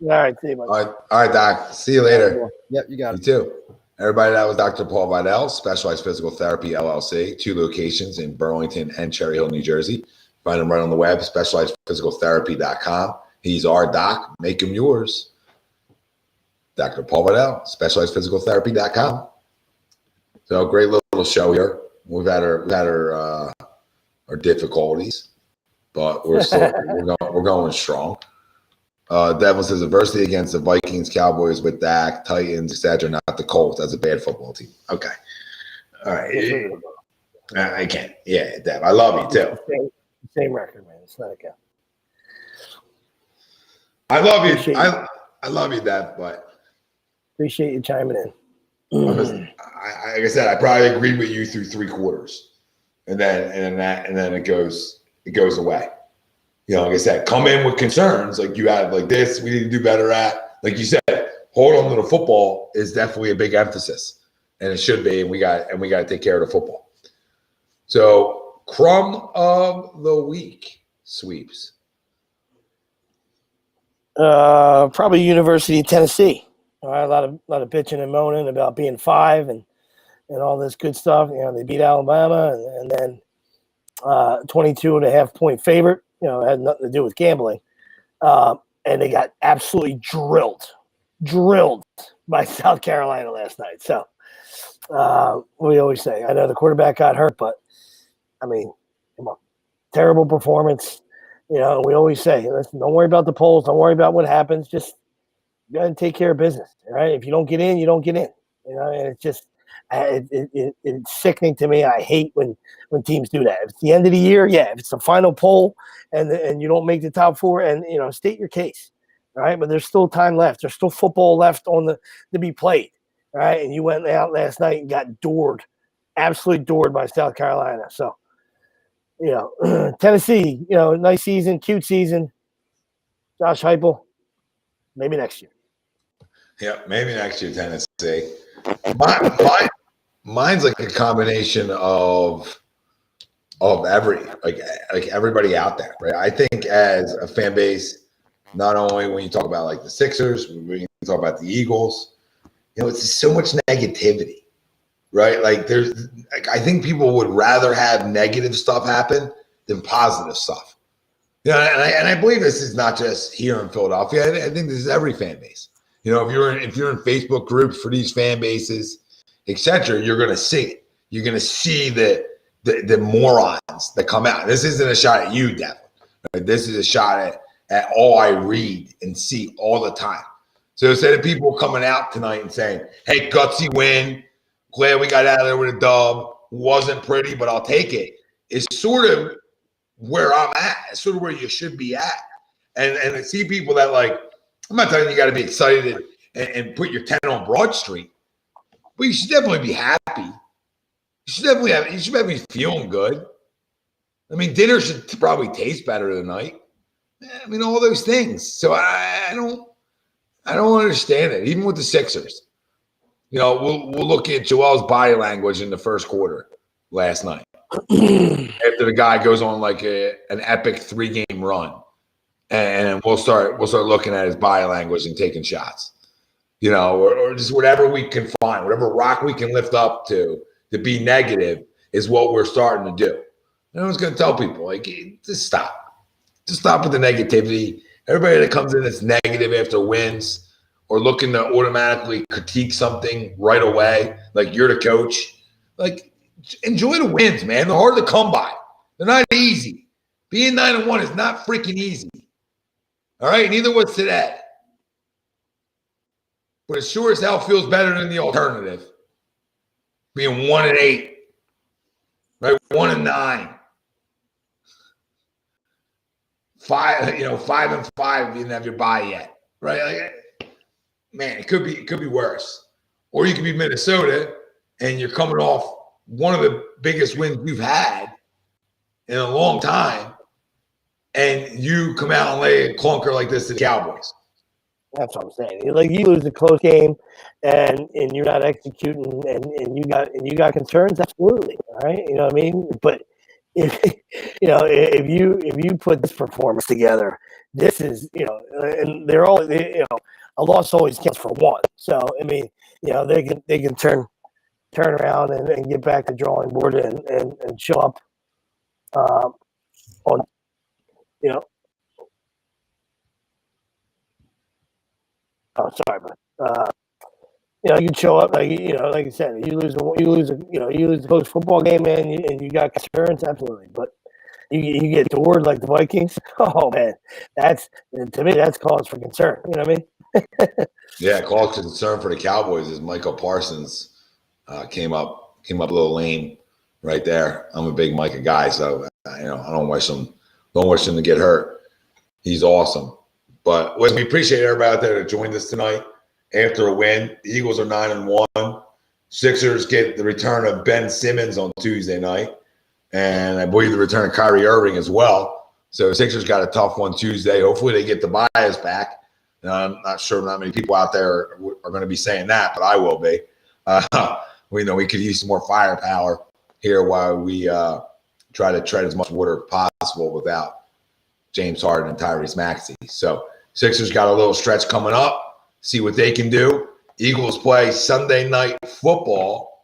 All right, see you, buddy. All right, Doc. See you later. Yep, you got it. You too. Everybody, that was Dr. Paul Vidal, Specialized Physical Therapy, LLC, 2 locations in Burlington and Cherry Hill, New Jersey. Find him right on the web, specializedphysicaltherapy.com. He's our doc. Make him yours. Dr. Paul Vidal, specializedphysicaltherapy.com. So great little show here. We've had our difficulties, but we're still we're going strong. Devlin says adversity against the Vikings, Cowboys with Dak, Titans, etc. Not the Colts. That's a bad football team. Okay, all right. I can't. Yeah, Dev, I love you too. Same record, man. It's not a count. I love you. Appreciate I love you, Dad, but Appreciate you chiming in. like I said, I probably agreed with you through 3 quarters, and then it goes away. You know, like I said, come in with concerns like you have, like this. We need to do better at. Like you said, hold on to the football is definitely a big emphasis, and it should be. And we got to take care of the football. So, Crum of the week sweeps. Probably University of Tennessee. All right, a lot of bitching and moaning about being 5 and all this good stuff. You know, they beat Alabama and then 22.5 point favorite. You know, it had nothing to do with gambling. And they got absolutely drilled by South Carolina last night. So we always say, I know the quarterback got hurt, but I mean, come on, terrible performance. You know, we always say, listen, don't worry about the polls. Don't worry about what happens. Just go ahead and take care of business. Right? If you don't get in, you don't get in. You know, and it's just it's sickening to me. I hate when teams do that. If it's the end of the year, yeah. If it's the final poll and you don't make the top 4, and you know, state your case. Right? But there's still time left. There's still football left to be played. Right? And you went out last night and got absolutely doored by South Carolina. So. You know, Tennessee, you know, nice season, cute season. Josh Heupel, maybe next year. Yeah, maybe next year, Tennessee. Mine's like a combination of everybody out there, right? I think as a fan base, not only when you talk about like the Sixers, when you talk about the Eagles, you know, it's just so much negativity. Right? Like I think people would rather have negative stuff happen than positive stuff. You know, and I believe this is not just here in Philadelphia. I think this is every fan base. You know, if you're in Facebook groups for these fan bases, etc., you're going to see it. You're going to see the morons that come out. This isn't a shot at you, Devin. Right? This is a shot at all I read and see all the time. So instead of people coming out tonight and saying, "Hey, gutsy win. Glad we got out of there with a dub. Wasn't pretty, but I'll take it." It's sort of where I'm at. It's sort of where you should be at. And I see people that, like, I'm not telling you got to be excited and put your tent on Broad Street, but you should definitely be happy. You should definitely be feeling good. I mean, dinner should probably taste better tonight. I mean, all those things. So I don't understand it. Even with the Sixers. You know, we'll look at Joel's body language in the first quarter last night. After the guy goes on like an epic 3-game run, and we'll start looking at his body language and taking shots. You know, or just whatever we can find, whatever rock we can lift up to be negative is what we're starting to do. And I was going to tell people, like, just stop. Just stop with the negativity. Everybody that comes in that's negative after wins, or looking to automatically critique something right away, like you're the coach. Like, enjoy the wins, man. They're hard to come by. They're not easy. Being 9-1 is not freaking easy. All right? Neither was today. But it sure as hell feels better than the alternative. Being 1-8. Right? 1-9. 5-5. You didn't have your bye yet. Right? Like, man, it could be worse. Or you could be Minnesota and you're coming off one of the biggest wins we've had in a long time, and you come out and lay a clunker like this to the Cowboys. That's what I'm saying. Like, you lose a close game and you're not executing and you got concerns, absolutely. All right. You know what I mean? But if you put this performance together, this is, you know, and they're all, you know, a loss always counts for one. So, I mean, you know, they can turn around and get back to drawing board and show up on, you know. Oh, sorry, but you know, you show up like, you know, like I said, you lose the close football game, man, and you got concerns, absolutely. But you get doored like the Vikings. Oh man, to me that's cause for concern. You know what I mean? Yeah, cause for concern for the Cowboys is Michael Parsons came up a little lame right there. I'm a big Micah guy, so you know I don't wish him to get hurt. He's awesome, But we appreciate everybody out there that joined us tonight after a win. The Eagles are 9-1. Sixers get the return of Ben Simmons on Tuesday night. And I believe the return of Kyrie Irving as well. So Sixers got a tough one Tuesday. Hopefully they get Tobias back. I'm not sure not many people out there are going to be saying that, but I will be. We know we could use some more firepower here while we try to tread as much water as possible without James Harden and Tyrese Maxey. So Sixers got a little stretch coming up. See what they can do. Eagles play Sunday night football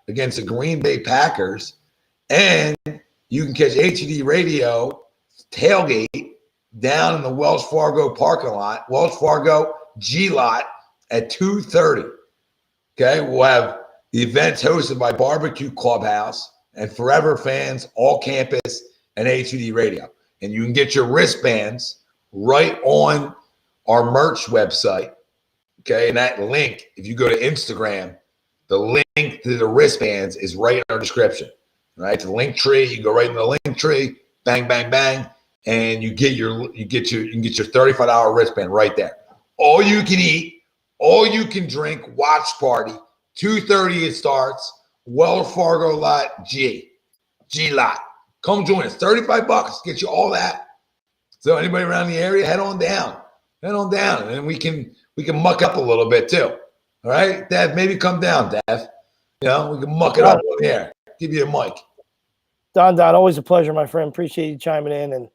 against the Green Bay Packers. And you can catch HED Radio tailgate down in the Wells Fargo parking lot, Wells Fargo G lot at 2:30. Okay, we'll have the events hosted by Barbecue Clubhouse and Forever Fans, All Campus, and HED Radio. And you can get your wristbands right on our merch website. Okay, and that link, if you go to Instagram, the link to the wristbands is right in our description. Right, the link tree. You go right in the link tree, bang, bang, bang, and you can get your $35 wristband right there. All you can eat, all you can drink, watch party. 2:30 it starts. Wells Fargo lot G lot. Come join us. $35 get you all that. So anybody around the area, head on down, and then we can muck up a little bit too. All right, Dev, maybe come down, Dev. You know, we can muck it up on the air. Give you a mic. Don, always a pleasure, my friend. Appreciate you chiming in, and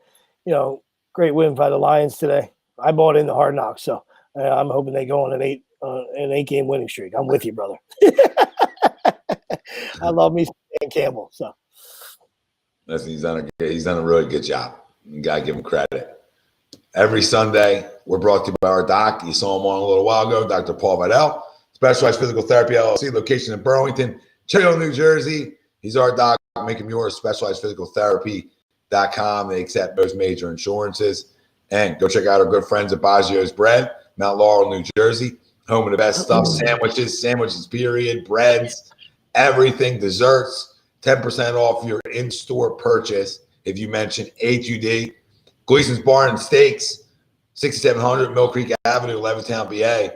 great win by the Lions today. I bought in the Hard Knocks, so I'm hoping they go on an 8-game winning streak. I'm with you, brother. I love me Dan Campbell. So listen, he's done a really good job. You gotta give him credit. Every Sunday, we're brought to you by our doc. You saw him on a little while ago, Dr. Paul Vidal, Specialized Physical Therapy LLC, location in Burlington, Chino, New Jersey. He's our doc. Make him yours. SpecializedPhysicalTherapy.com. They accept most major insurances. And go check out our good friends at Baggio's Bread, Mount Laurel, New Jersey. Home of the best stuff. Sandwiches, period. Breads, everything. Desserts. 10% off your in-store purchase if you mention HUD. Gleason's Bar and Steaks, 6700 Mill Creek Avenue, Levittown, PA.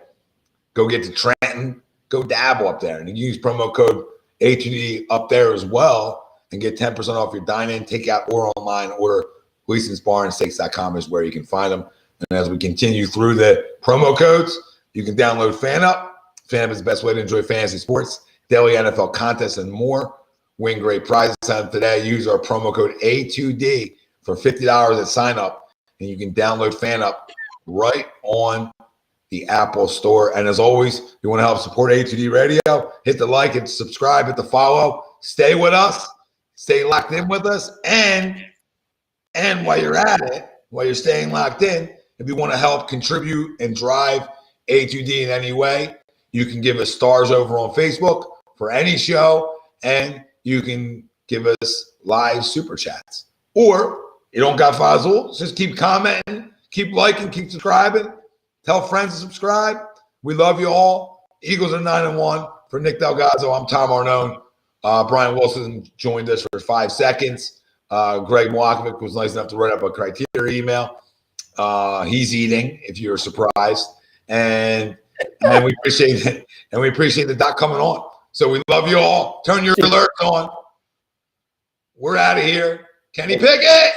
Go get to Trenton. Go dabble up there. And you use promo code HUD up there as well and get 10% off your dine-in, takeout, or online order. Gleason'sBarandSteaks.com is where you can find them. And as we continue through the promo codes, you can download FanUp. FanUp is the best way to enjoy fantasy sports, daily NFL contests, and more. Win great prizes on today. Use our promo code A2D for $50 at sign up, and you can download FanUp right on the Apple Store. And as always, you want to help support A2D Radio, hit the like and subscribe, hit the follow. Stay with us. Stay locked in with us. And while you're at it, while you're staying locked in, if you want to help contribute and drive A2D in any way, you can give us stars over on Facebook for any show, and you can give us live super chats. Or you don't got Fazul, just keep commenting, keep liking, keep subscribing. Tell friends to subscribe. We love you all. Eagles are 9-1. For Nick DelGozzo, I'm Tom Arnone. Brian Wilson joined us for 5 seconds. Greg Mlakovic was nice enough to write up a criteria email. He's eating, if you're surprised. And we appreciate it. And we appreciate the doc coming on. So we love you all. Turn your alerts on. We're out of here. Kenny Pickett.